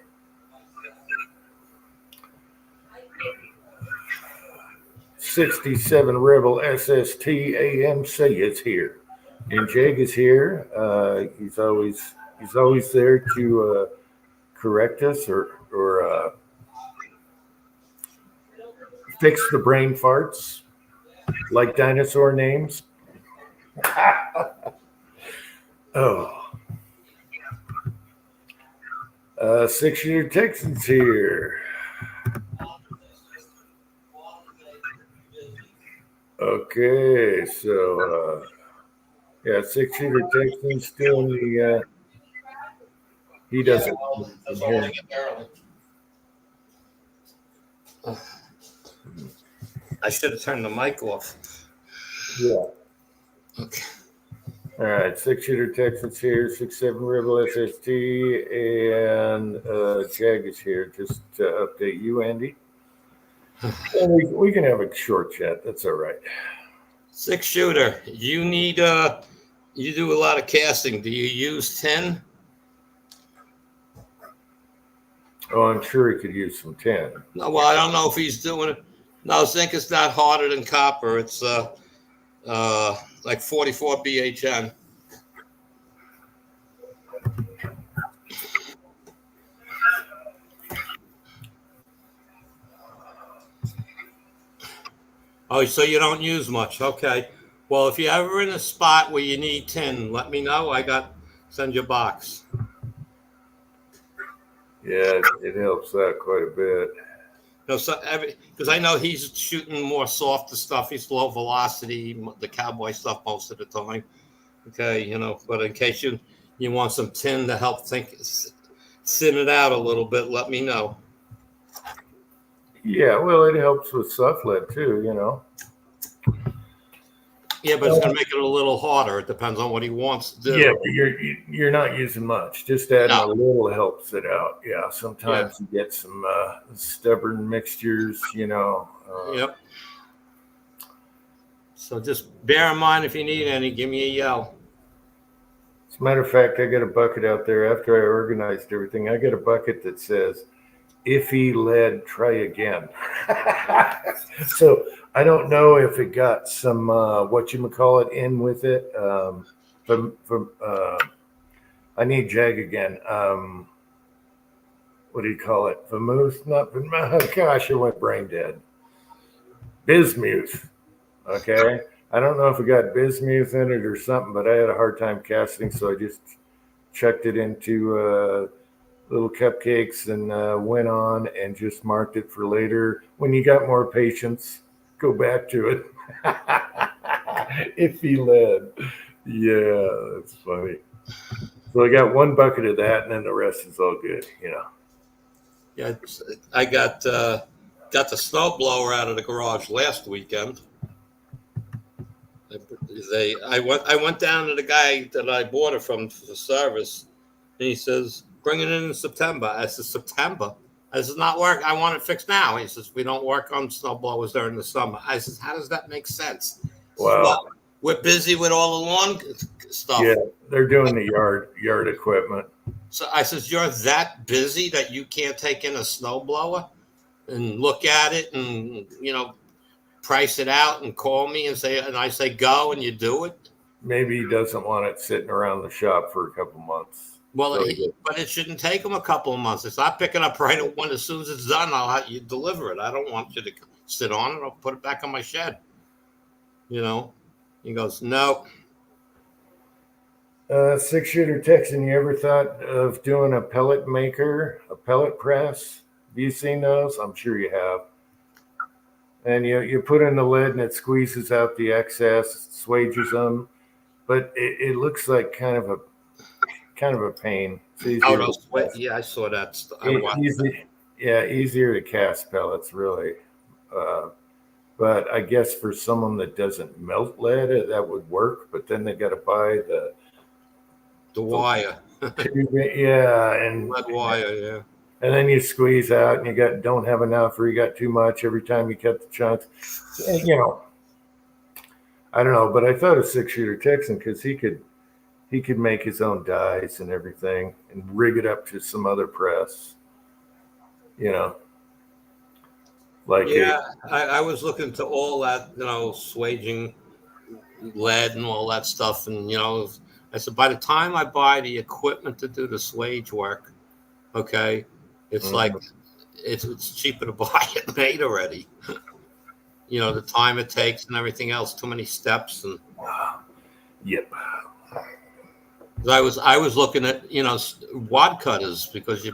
'67 Rebel SST AMC is here, and Jag is here. He's always there to correct us or fix the brain farts like dinosaur names. Oh, 6-shooter Texans here. Okay, so yeah, 6-shooter Texans still in the. He doesn't. I should have turned the mic off. Yeah. Okay. All right, 6-shooter Texans here, 6-7 Rebel SST, and Jag is here just to update you, Andy. And we can have a short chat. That's all right. 6-shooter. You need you do a lot of casting. Do you use tin? Oh, I'm sure he could use some tin. No, well, I don't know if he's doing it. No, zinc is not harder than copper. It's like 44 BHN. Oh, so you don't use much. Okay. Well, if you're ever in a spot where you need tin, let me know. Send you a box. Yeah, it helps out quite a bit. No, so because I know he's shooting more softer stuff. He's low velocity, the cowboy stuff most of the time. Okay, but in case you want some tin to help thin it out a little bit, let me know. Yeah, well, it helps with soft lead too, Yeah, but it's going to make it a little harder. It depends on what he wants to do. Yeah, but you're not using much. Just adding a little helps it out. Yeah, sometimes you get some stubborn mixtures, Yep. So just bear in mind if you need any, give me a yell. As a matter of fact, I got a bucket out there after I organized everything. I got a bucket that says, "Iffy lead, try again." So I don't know if it got some in with it. I need Jag again. What do you call it? Vermouth? Not vermouth. Gosh, I went brain dead. Bismuth. Okay. I don't know if it got bismuth in it or something, but I had a hard time casting, so I just chucked it into little cupcakes and went on and just marked it for later. When you got more patience, go back to it. Iffy lead. Yeah, that's funny. So I got one bucket of that, and then the rest is all good, Yeah, I got the snow blower out of the garage last weekend. I went down to the guy that I bought it from for service, and he says, "Bring it in September." I said, "September?" I said, "Not work. I want it fixed now." He says, "We don't work on snow blowers during the summer." I says, "How does that make sense?" Wow. Well, we're busy with all the lawn stuff. Yeah, they're doing the yard equipment. So I says, "You're that busy that you can't take in a snow blower and look at it and price it out and call me and say," and I say, "Go," and you do it. Maybe he doesn't want it sitting around the shop for a couple months. Well, but it shouldn't take him a couple of months. It's not picking up right at one. As soon as it's done, I'll have you deliver it. I don't want you to sit on it. I'll put it back on my shed. He goes, "No." 6-shooter Texan, you ever thought of doing a pellet maker, a pellet press? Have you seen those? I'm sure you have. And you put in the lead and it squeezes out the excess, swages them, but it looks like kind of a pain. Yeah, I saw that. Easier to cast pellets, really. But I guess for someone that doesn't melt lead, that would work. But then they got to buy The wire, tube, yeah, and lead wire, yeah. and then you squeeze out, and you don't have enough, or you got too much every time you cut the chunks. And, I don't know, but I thought of 6-shooter Texan because he could make his own dies and everything, and rig it up to some other press. Like Yeah, I was looking to all that, swaging lead and all that stuff. And, I said, by the time I buy the equipment to do the swage work, okay, it's like, it's cheaper to buy it made already. The time it takes and everything else, too many steps. And yep. I was looking at, wad cutters because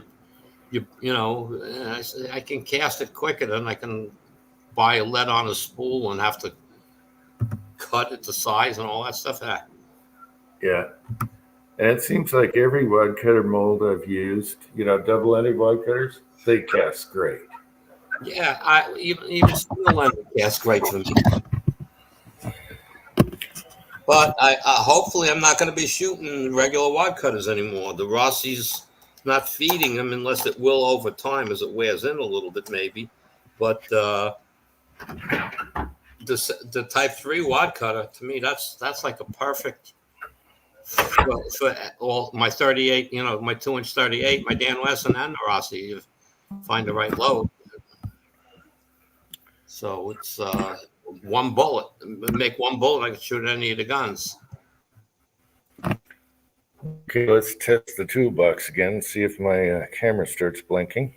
I can cast it quicker than I can buy a lead on a spool and have to cut it to size and all that stuff. Yeah. And it seems like every wad cutter mold I've used, double-ended wad cutters, they cast great. Yeah, even single ended cast great for me. But hopefully I'm not going to be shooting regular wad cutters anymore. The Rossi's not feeding them unless it will over time as it wears in a little bit maybe. But the Type 3 wad cutter, to me, that's like a perfect for all my 38, my 2-inch 38, my Dan Wesson and the Rossi. You find the right load. So it's one bullet. Make one bullet, I can shoot any of the guns. Okay, let's test the toolbox again and see if my camera starts blinking.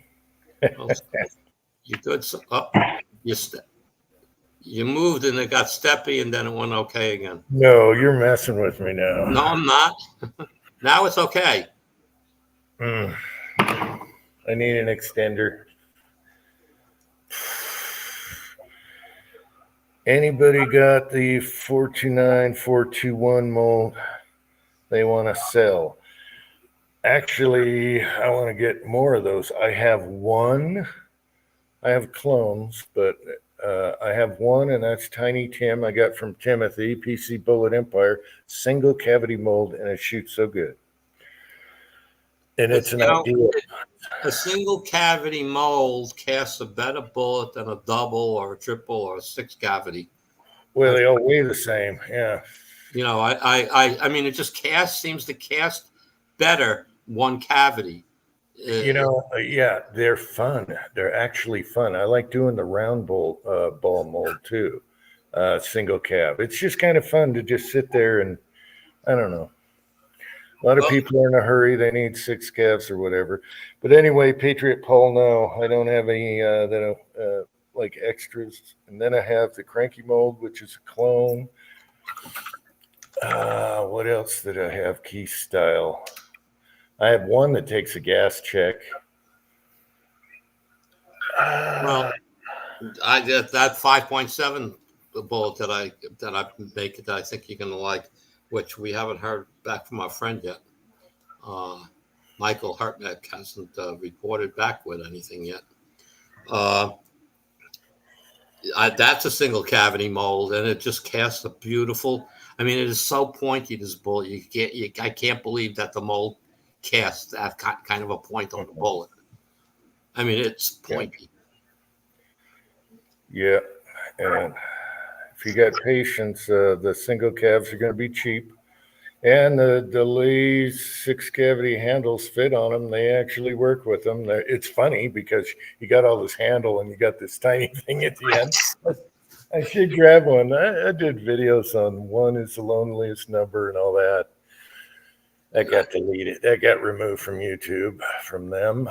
You good? You moved and it got steppy and then it went okay again. No, you're messing with me now. No, I'm not. Now it's okay. I need an extender. Anybody got the 429, 421 mold they want to sell? Actually, I want to get more of those. I have one. I have clones, but I have one, and that's Tiny Tim. I got from Timothy, PC Bullet Empire, single cavity mold, and it shoots so good. And it's an idea. A single cavity mold casts a better bullet than a double or a triple or a 6 cavity. Well, they all weigh the same. Yeah. I mean, it just seems to cast better one cavity. Yeah, they're fun. They're actually fun. I like doing the round ball mold too. Single cav. It's just kind of fun to just sit there and I don't know. A lot of people are in a hurry. They need 6 calves or whatever. But anyway, Patriot Paul, no, I don't have any like extras. And then I have the Cranky mold, which is a clone. What else did I have? Key style. I have one that takes a gas check. Well, I did that 5.7 bullet that I make that I think you're gonna like, which we haven't heard back from our friend yet. Michael Hartneck hasn't reported back with anything yet. That's a single cavity mold, and it just casts a beautiful. I mean, it is so pointy. This bullet, I can't believe that the mold casts that kind of a point on the bullet. I mean, it's pointy. Yeah, and if you got patience, the single calves are going to be cheap. And the Lee's 6 cavity handles fit on them. They actually work with them. It's funny because you got all this handle and you got this tiny thing at the end. I should grab one. I did videos on one is the loneliest number and all that. That got deleted. That got removed from YouTube from them.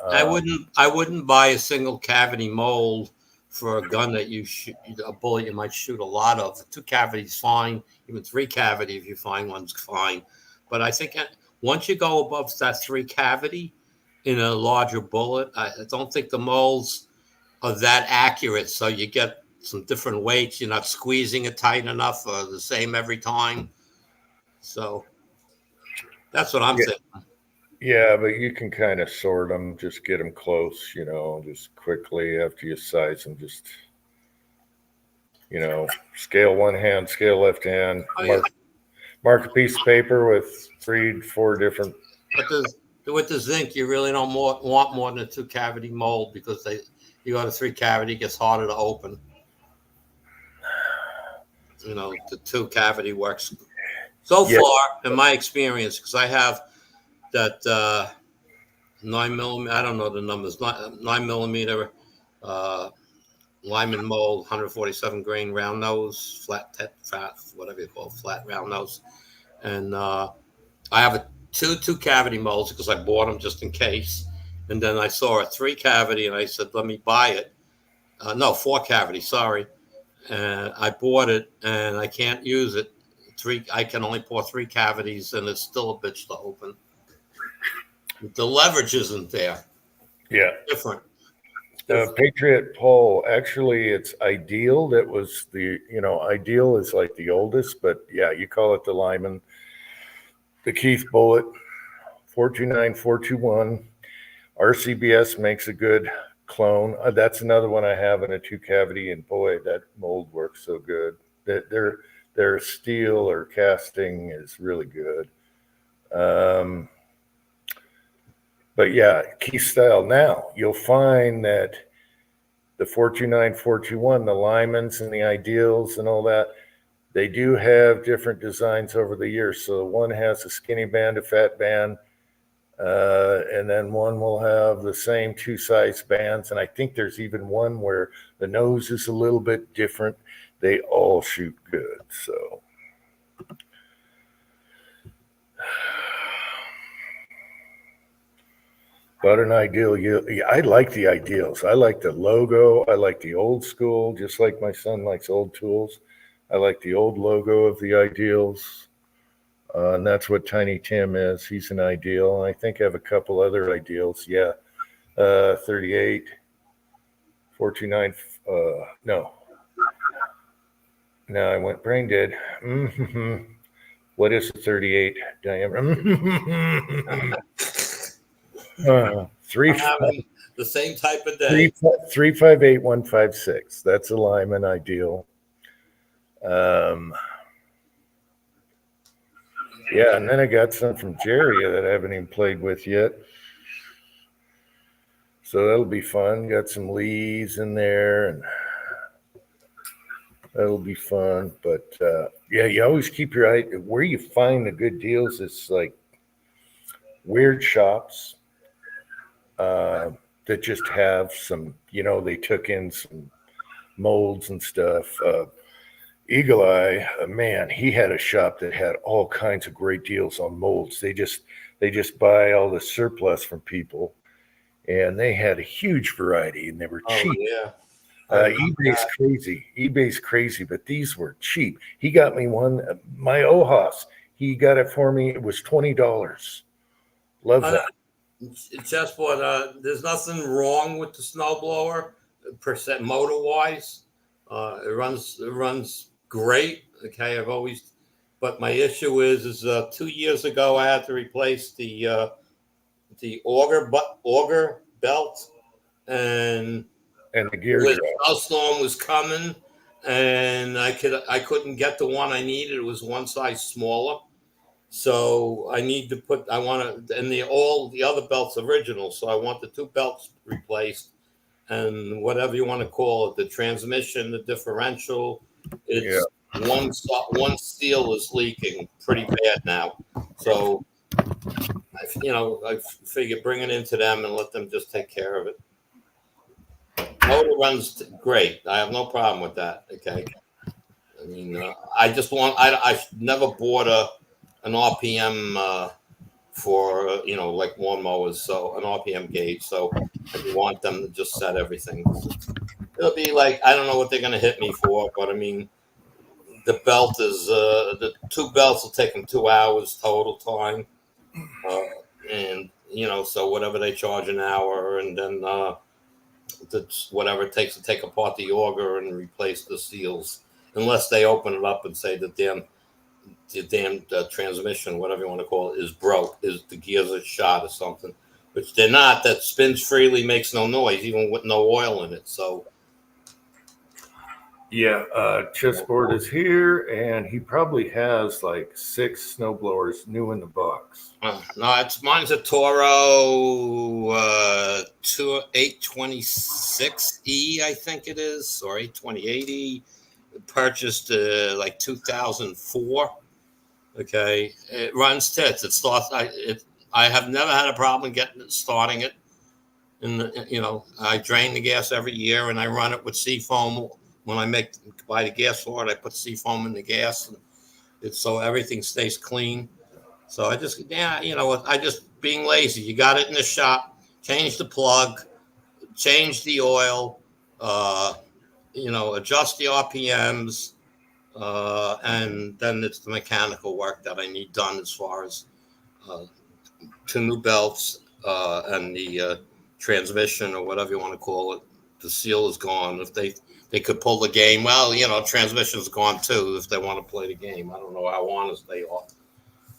I wouldn't buy a single cavity mold for a gun that you shoot, a bullet you might shoot a lot of. 2 cavities fine, even 3 cavity if you find one's fine. But I think once you go above that 3 cavity in a larger bullet, I don't think the molds are that accurate. So you get some different weights. You're not squeezing it tight enough or the same every time. So that's what I'm thinking. Yeah, but you can kind of sort them, just get them close, just quickly after you size them, just You know, scale one hand, scale left hand, Oh, yeah. mark a piece of paper with 3 to 4 different. But with the zinc, you really don't want more than a 2-cavity mold because you got a 3-cavity, it gets harder to open. You know, the 2-cavity works so far in my experience, because I have that 9mm. I don't know the numbers. 9mm Lyman mold, 147 grain round nose, flat, whatever you call it, flat round nose, and I have two cavity molds because I bought them just in case, and then I saw a 3-cavity and I said, let me buy it. No, 4-cavity, sorry. And I bought it and I can't use it. I can only pour 3 cavities and it's still a bitch to open. The leverage isn't there. Yeah. Different. Patriot Pole, actually, it's Ideal. That was Ideal is like the oldest, but yeah, you call it the Lyman. The Keith Bullet, 429, 421. RCBS makes a good clone. That's another one I have in a 2-cavity, and boy, that mold works so good. Their steel or casting is really good. But yeah, Keith style. Now you'll find that the 429, 421, the Lymans and the Ideals and all that, they do have different designs over the years. So one has a skinny band, a fat band, and then one will have the same 2 size bands. And I think there's even one where the nose is a little bit different. They all shoot good. So but an Ideal, I like the Ideals. I like the logo. I like the old school, just like my son likes old tools. I like the old logo of the Ideals. And that's what Tiny Tim is. He's an Ideal. I think I have a couple other Ideals. Yeah. 38, 429. No. No, I went brain dead. Mm-hmm. What is 38 diameter? The same type of day. 358156. That's a Lyman Ideal. Yeah, and then I got some from Jerry that I haven't even played with yet. So that'll be fun. Got some Lees in there, and that'll be fun. But yeah, you always keep your eye where you find the good deals. It's like weird shops that just have some, they took in some molds and stuff. Eagle Eye, man, he had a shop that had all kinds of great deals on molds. They just buy all the surplus from people, and they had a huge variety, and they were cheap. Yeah. eBay's crazy, but these were cheap. He got me one, my Ojos. He got it for me. It was $20. Love that. Just what there's nothing wrong with the snowblower, percent motor wise. It runs great. Okay, but my issue is 2 years ago I had to replace the auger belt, and the gear. The snowstorm was coming, and I couldn't get the one I needed. It was one size smaller. So I need to all the other belts original. So I want the 2 belts replaced, and whatever you want to call it, the transmission, the differential, it's one steel is leaking pretty bad now. So I figure bring it into them and let them just take care of it. Motor runs great. I have no problem with that. Okay. I mean, I never bought an RPM for like lawnmowers, so an RPM gauge. So I want them to just set everything. It'll be like, I don't know what they're going to hit me for, but I mean, the belt is the 2 belts will take them 2 hours total time, and so whatever they charge an hour, and then that's whatever it takes to take apart the auger and replace the seals, unless they open it up and say the damn transmission, whatever you want to call it, is broke, is the gears are shot or something, which they're not. That spins freely, makes no noise, even with no oil in it. So Yeah, chessboard is here, and he probably has like 6 snowblowers new in the box. No, mine's a Toro 826E, I think it is, or 828E. Purchased like 2004. Okay, it runs tits. It starts. I have never had a problem starting it. I drain the gas every year, and I run it with seafoam. When I buy the gas for it, I put seafoam in the gas, and so everything stays clean. So I just being lazy. You got it in the shop. Change the plug, change the oil, adjust the RPMs, and then it's the mechanical work that I need done as far as 2 new belts and the transmission or whatever you want to call it. The seal is gone. If they could pull the game, well, transmission's gone too if they want to play the game. I don't know how honest they are.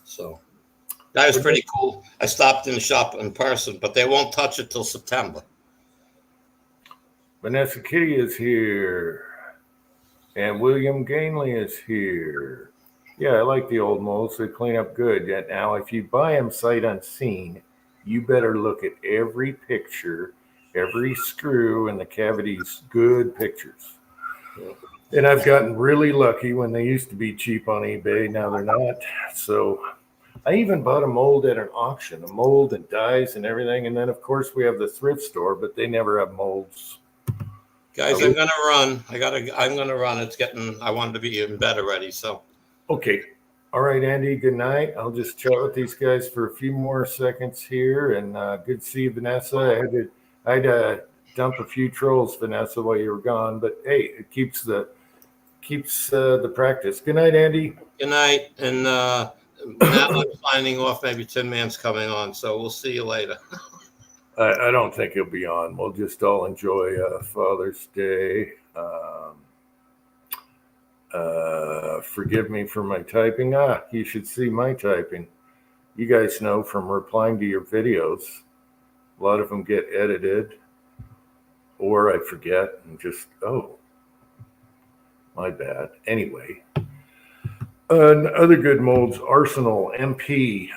So that was pretty cool. I stopped in the shop in person, but they won't touch it till September. Vanessa Kitty is here. And William Gainley is here. Yeah, I like the old molds. They clean up good. Yet now, if you buy them sight unseen, you better look at every picture, every screw in the cavities, good pictures. And I've gotten really lucky when they used to be cheap on eBay. Now they're not. So I even bought a mold at an auction, a mold and dies and everything. And then, of course, we have the thrift store, but they never have molds. Guys, I'm gonna run. I'm gonna run. I wanted to be in bed already. So okay. All right, Andy, good night. I'll just chat with these guys for a few more seconds here. And good to see you, Vanessa. I had to dump a few trolls, Vanessa, while you were gone. But hey, it keeps the practice. Good night, Andy. Good night. And now I'm signing off. Maybe Tin Man's coming on. So we'll see you later. I don't think he'll be on. We'll just all enjoy Father's Day. Forgive me for my typing. You should see my typing. You guys know from replying to your videos, a lot of them get edited, or I forget and just, my bad. Anyway, other good molds, Arsenal, MP.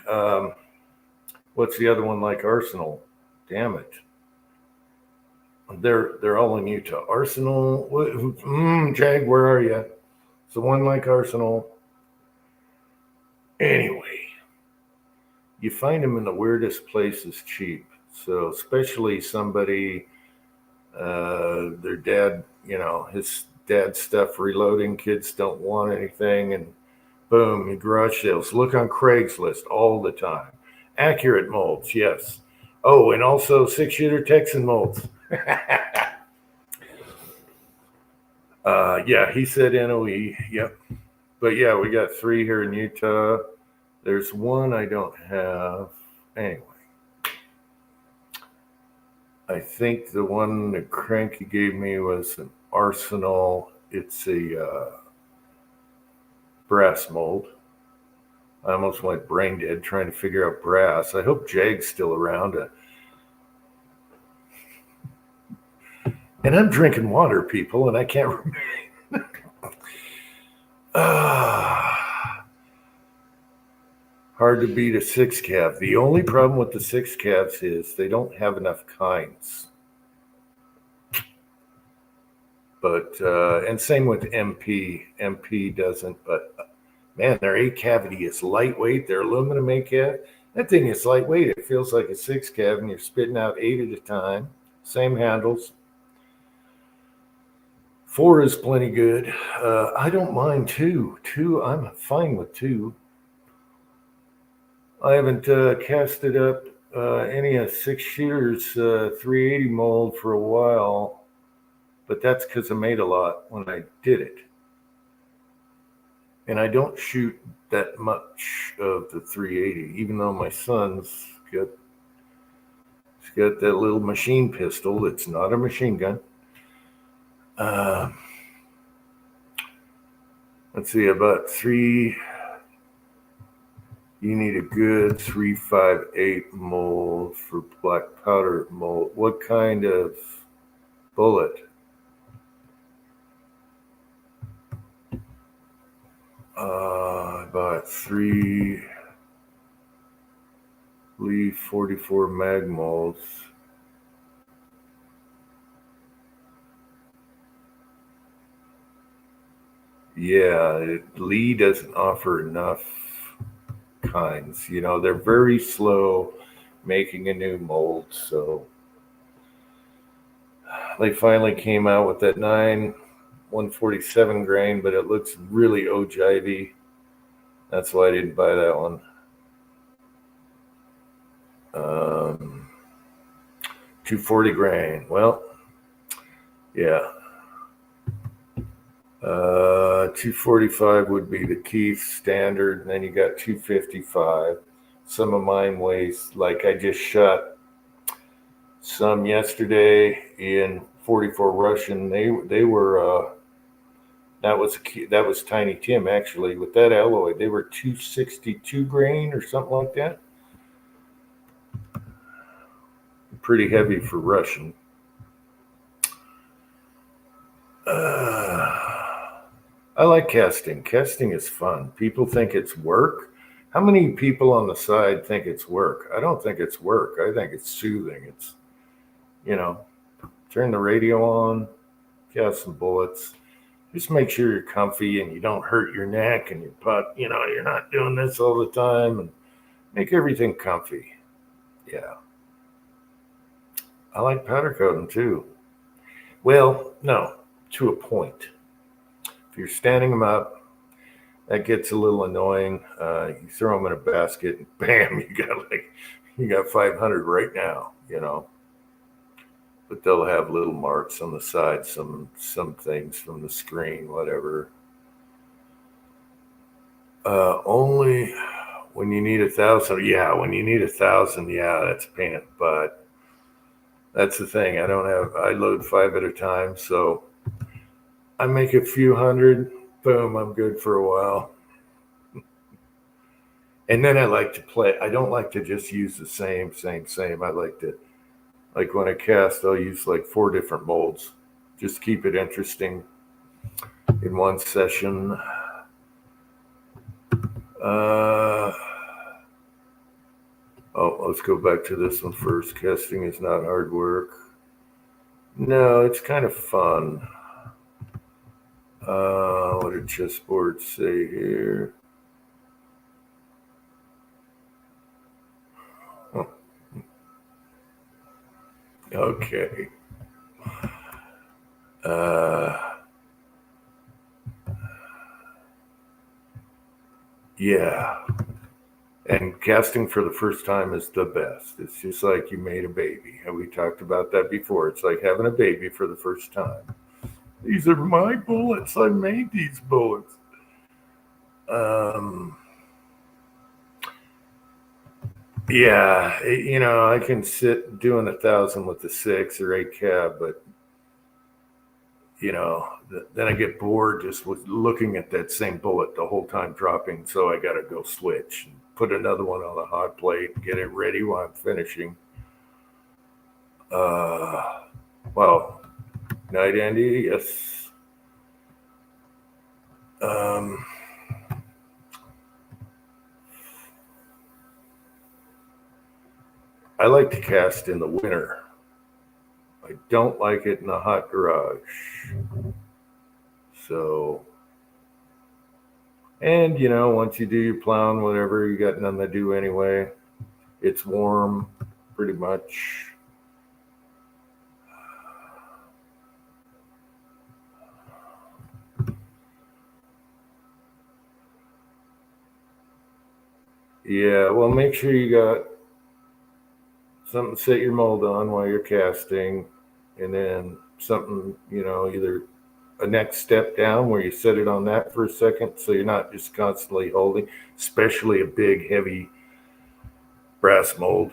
What's the other one like Arsenal? Damn it. They're all in Utah. Arsenal, Jag, where are you? It's the one like Arsenal. Anyway, you find them in the weirdest places cheap. So especially somebody, their dad, his dad's stuff reloading, kids don't want anything, and boom, garage sales. Look on Craigslist all the time. Accurate molds, yes. Oh, and also 6-shooter Texan molds. Yeah, he said NOE. Yep. But yeah, we got 3 here in Utah. There's one I don't have. Anyway, I think the one that Cranky gave me was an Arsenal. It's a brass mold. I almost went brain dead trying to figure out brass. I hope Jag's still around. And I'm drinking water, people, and I can't remember. Hard to beat a 6-cav. The only problem with the 6-cavs is they don't have enough kinds. But, and same with MP. MP doesn't, but man, their 8-cavity is lightweight. Their aluminum 8-cav, that thing is lightweight. It feels like a 6-cav, and you're spitting out 8 at a time. Same handles. 4 is plenty good. I don't mind 2. 2, I'm fine with 2. I haven't casted up any of 6-shooters 380 mold for a while, but that's because I made a lot when I did it. And I don't shoot that much of the 380, even though my son's got that little machine pistol. It's not a machine gun. Let's see, about 3. You need a good 358 mold for black powder mold. What kind of bullet? I bought 3 Leaf 44 mag molds. Yeah, Lee doesn't offer enough kinds. You know, they're very slow making a new mold. So they finally came out with that 147 grain, but it looks really ojivey. That's why I didn't buy that one. 240 grain. Well, yeah. 245 would be the Keith standard, and then you got 255. Some of mine weighs, like I just shot some yesterday in 44 Russian. They were that was Tiny Tim actually with that alloy. They were 262 grain or something like that. Pretty heavy for Russian. I like casting. Casting is fun. People think it's work. How many people on the side think it's work? I don't think it's work. I think it's soothing. It's, turn the radio on, cast some bullets. Just make sure you're comfy and you don't hurt your neck and your butt. You're not doing this all the time, and make everything comfy. Yeah. I like powder coating too. Well, no, to a point. If you're standing them up, that gets a little annoying. You throw them in a basket, and bam, you got 500 right now. But they'll have little marks on the side, some things from the screen, whatever. Only when you need 1,000. Yeah, when you need 1,000, yeah, that's a pain in the butt. That's the thing. I load 5 at a time, so I make a few hundred, boom, I'm good for a while. And then I like to play. I don't like to just use the same. I like to, when I cast, I'll use 4 different molds. Just keep it interesting in one session. Let's go back to this one first. Casting is not hard work. No, it's kind of fun. What did chessboard say here? Okay. Yeah. And casting for the first time is the best. It's just like you made a baby. And we talked about that before. It's like having a baby for the first time. These are my bullets. I made these bullets. Yeah, I can sit doing 1,000 with the 6 or 8 cab, but then I get bored just with looking at that same bullet the whole time dropping. So I got to go switch and put another one on the hot plate and get it ready while I'm finishing. Well, night, Andy. Yes. I like to cast in the winter. I don't like it in the hot garage. So, and once you do your plowing, whatever, you got nothing to do anyway. It's warm, pretty much. Yeah, well, make sure you got something to set your mold on while you're casting, and then something, either a next step down where you set it on that for a second so you're not just constantly holding, especially a big, heavy brass mold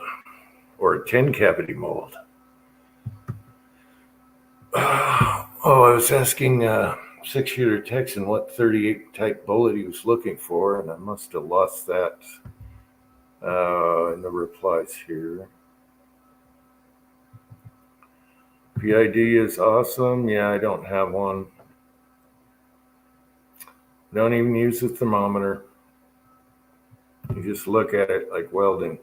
or a 10 cavity mold. I was asking 6-shooter Texan what 38 type bullet he was looking for, and I must have lost that in the replies here. PID is awesome. Yeah, I don't have one. Don't even use the thermometer. You just look at it like welding.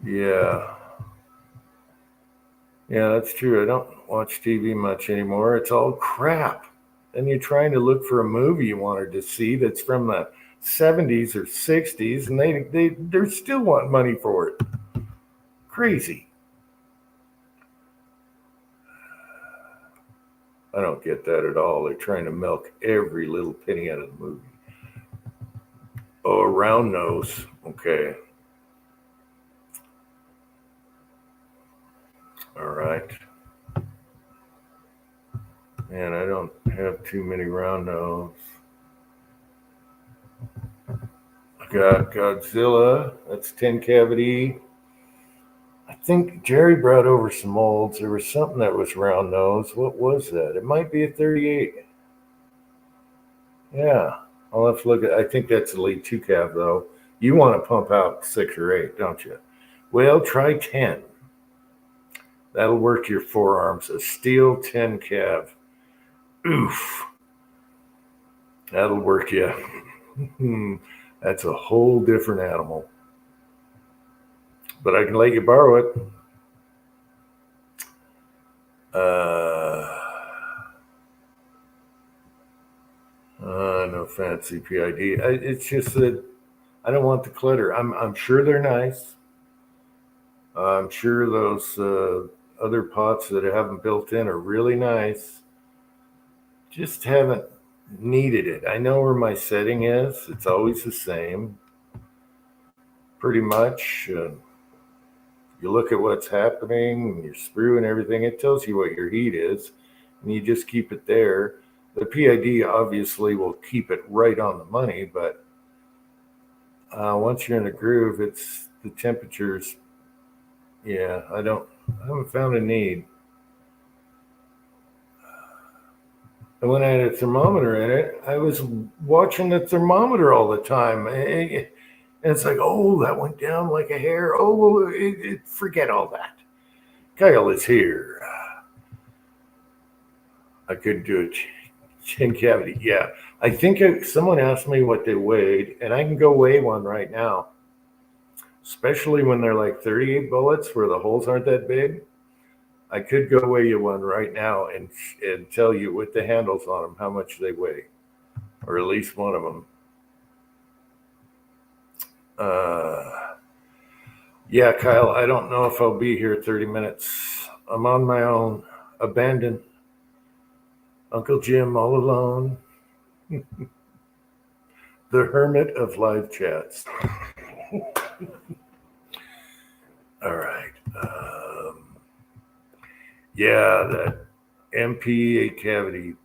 Yeah. Yeah, that's true. I don't watch TV much anymore. It's all crap. And you're trying to look for a movie you wanted to see that's from the 70s or 60s, and they're still wanting money for it. Crazy. I don't get that at all. They're trying to milk every little penny out of the movie. Oh, a round nose. Okay. All right. Man, I don't have too many round nose. I got Godzilla. That's 10 cavity. I think Jerry brought over some molds. There was something that was round nose. What was that? It might be a 38. Yeah. I'll have to look at. I think that's Elite 2 cav though. You want to pump out 6 or 8, don't you? Well, try 10. That'll work your forearms. A steel 10 cav. Oof. That'll work you. That's a whole different animal. But I can let you borrow it. No fancy PID. It's just that I don't want the clutter. I'm sure they're nice. I'm sure those other pots that I haven't built in are really nice. Just haven't needed it. I know where my setting is. It's always the same. Pretty much. You look at what's happening, your sprue and everything, it tells you what your heat is, and you just keep it there. The PID obviously will keep it right on the money, but once you're in the groove, it's the temperatures. Yeah, I haven't found a need. And when I had a thermometer in it, I was watching the thermometer all the time. And it's like, oh, that went down like a hair. Oh, well, forget all that. Kyle is here. I couldn't do it. Chin cavity. Yeah. I think someone asked me what they weighed, and I can go weigh one right now. Especially when they're like 38 bullets where the holes aren't that big. I could go weigh you one right now and tell you with the handles on them how much they weigh, or at least one of them. Yeah, Kyle, I don't know if I'll be here 30 minutes. I'm on my own, abandoned. Uncle Jim all alone. The hermit of live chats. All right. Yeah, that MP8 cavity.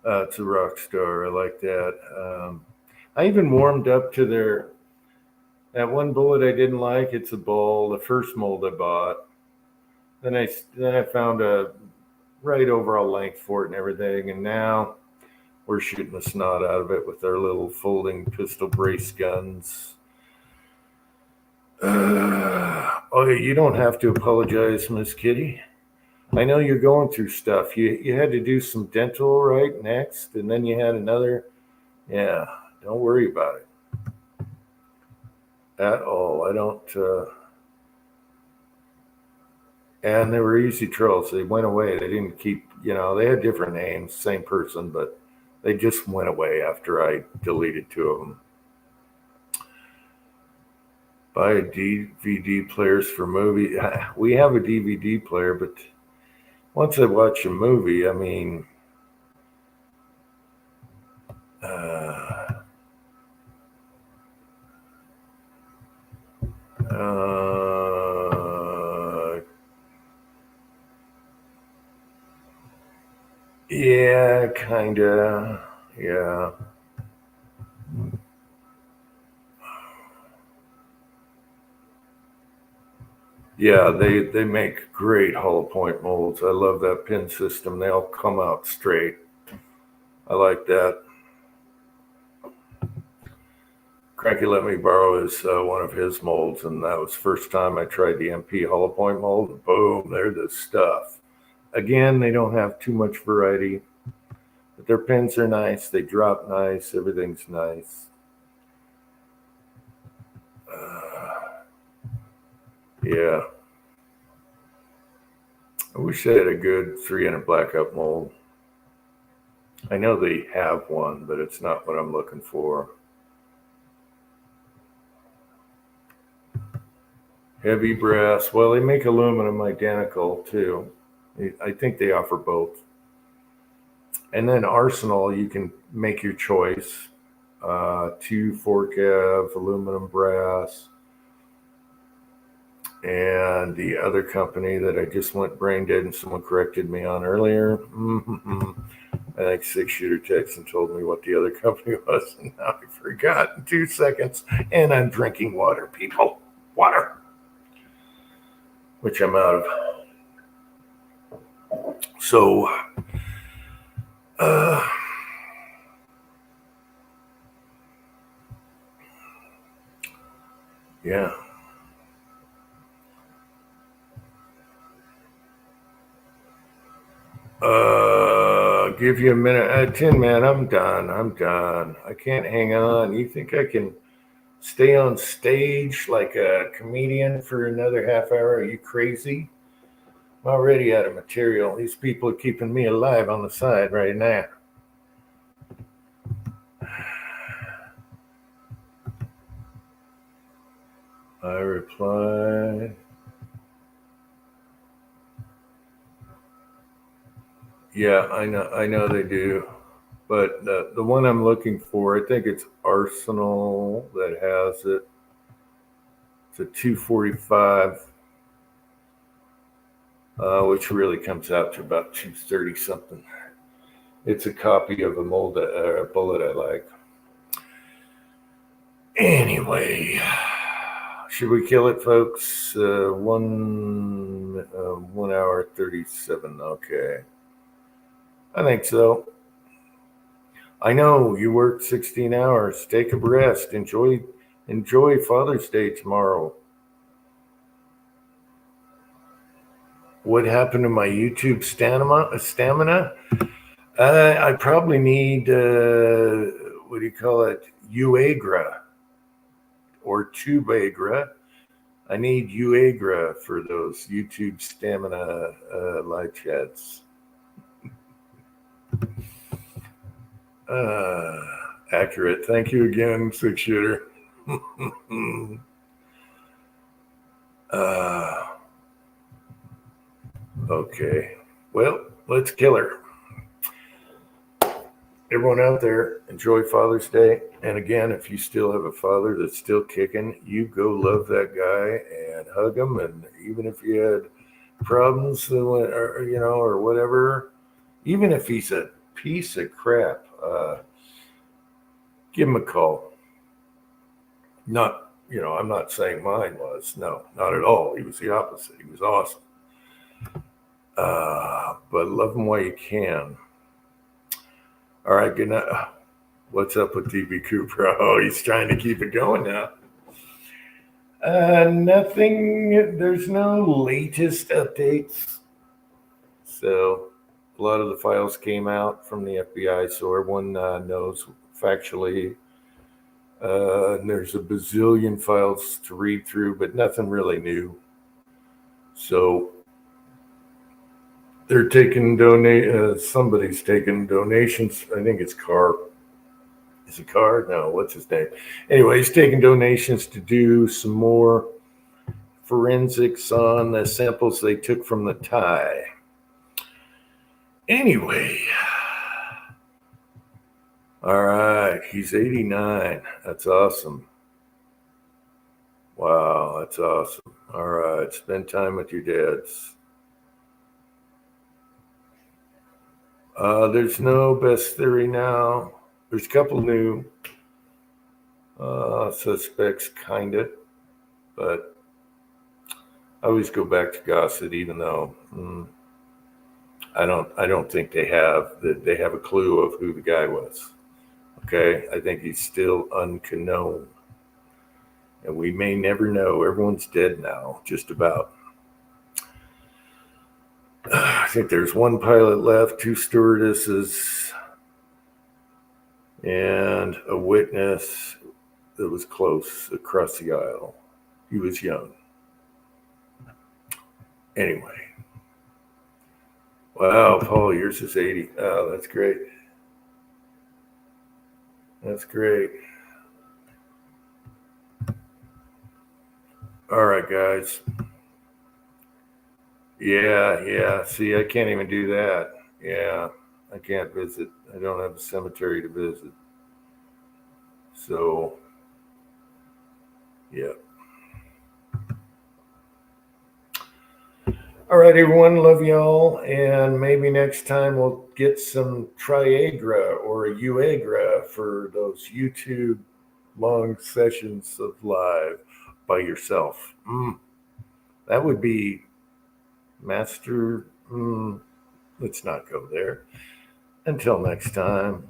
It's a rock star. I like that. I even warmed up to that one bullet I didn't like. It's a ball, the first mold I bought. Then I found a right overall length for it and everything, and now we're shooting the snot out of it with our little folding pistol brace guns. Okay, you don't have to apologize, Miss Kitty. I know you're going through stuff. You had to do some dental right next, and then you had another. Yeah, don't worry about it at all. I don't. And they were easy trolls. They went away. They didn't keep. They had different names, same person, but they just went away after I deleted 2 of them. Buy a DVD players for movie. We have a DVD player, but once I watch a movie, I mean, yeah, kinda, yeah. Yeah, they make great hollow point molds. I love that pin system. They all come out straight. I like that. Cranky let me borrow one of his molds, and that was the first time I tried the MP Hollow Point mold. And boom, they're the stuff. Again, they don't have too much variety, but their pins are nice. They drop nice. Everything's nice. Yeah. I wish they had a good 300 blackout mold. I know they have one, but it's not what I'm looking for. Heavy brass. Well, they make aluminum identical too. I think they offer both. And then Arsenal, you can make your choice. 2 4-cav, aluminum brass. And the other company that I just went brain dead and someone corrected me on earlier. I think 6-shooter texted and told me what the other company was. And now I forgot in 2 seconds. And I'm drinking water, people. Water. Which I'm out of. So, yeah. Give you a minute. Tin Man, I'm done. I can't hang on. You think I can stay on stage like a comedian for another half hour? Are you crazy? I'm already out of material. These people are keeping me alive on the side right now. I reply. Yeah, I know they do. But the one I'm looking for, I think it's Arsenal that has it. It's a 245, which really comes out to about 230 something. It's a copy of a mold, a bullet I like. Anyway, should we kill it, folks? 1 hour 37. Okay. I think so. I know you worked 16 hours. Take a rest. Enjoy Father's Day tomorrow. What happened to my YouTube stamina? I probably need what do you call it? Uagra or Tubagra. I need Uagra for those YouTube stamina live chats. Accurate. Thank you again, 6-shooter. Okay. Well, let's kill her. Everyone out there, enjoy Father's Day. And again, if you still have a father that's still kicking, you go love that guy and hug him. And even if you had problems or whatever, even if he's a piece of crap, give him a call. I'm not saying mine was. No, not at all. He was the opposite. He was awesome. But love him while you can. All right, good night. What's up with DB Cooper? Oh, he's trying to keep it going now. Nothing. There's no latest updates. So a lot of the files came out from the FBI, so everyone knows factually. There's a bazillion files to read through, but nothing really new. So they're taking somebody's taking donations. I think it's Carr. Is it Carr? No, what's his name? Anyway, he's taking donations to do some more forensics on the samples they took from the tie. Anyway. All right, he's 89. That's awesome. Wow, that's awesome. All right, spend time with your dads. There's no best theory now. There's a couple new suspects, kind of, but I always go back to Gossett, even though I don't think they have a clue of who the guy was. Okay, I think he's still unknown. And we may never know. Everyone's dead now, just about. I think there's one pilot left, 2 stewardesses, and a witness that was close across the aisle. He was young. Anyway. Wow, Paul, yours is 80. Oh, that's great. That's great. All right, guys. Yeah. See, I can't even do that. Yeah, I can't visit. I don't have a cemetery to visit. So, yeah. All right, everyone. Love y'all. And maybe next time we'll get some Triagra or a Uagra for those YouTube long sessions of live by yourself. That would be master. Let's not go there. Until next time,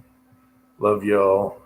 love y'all.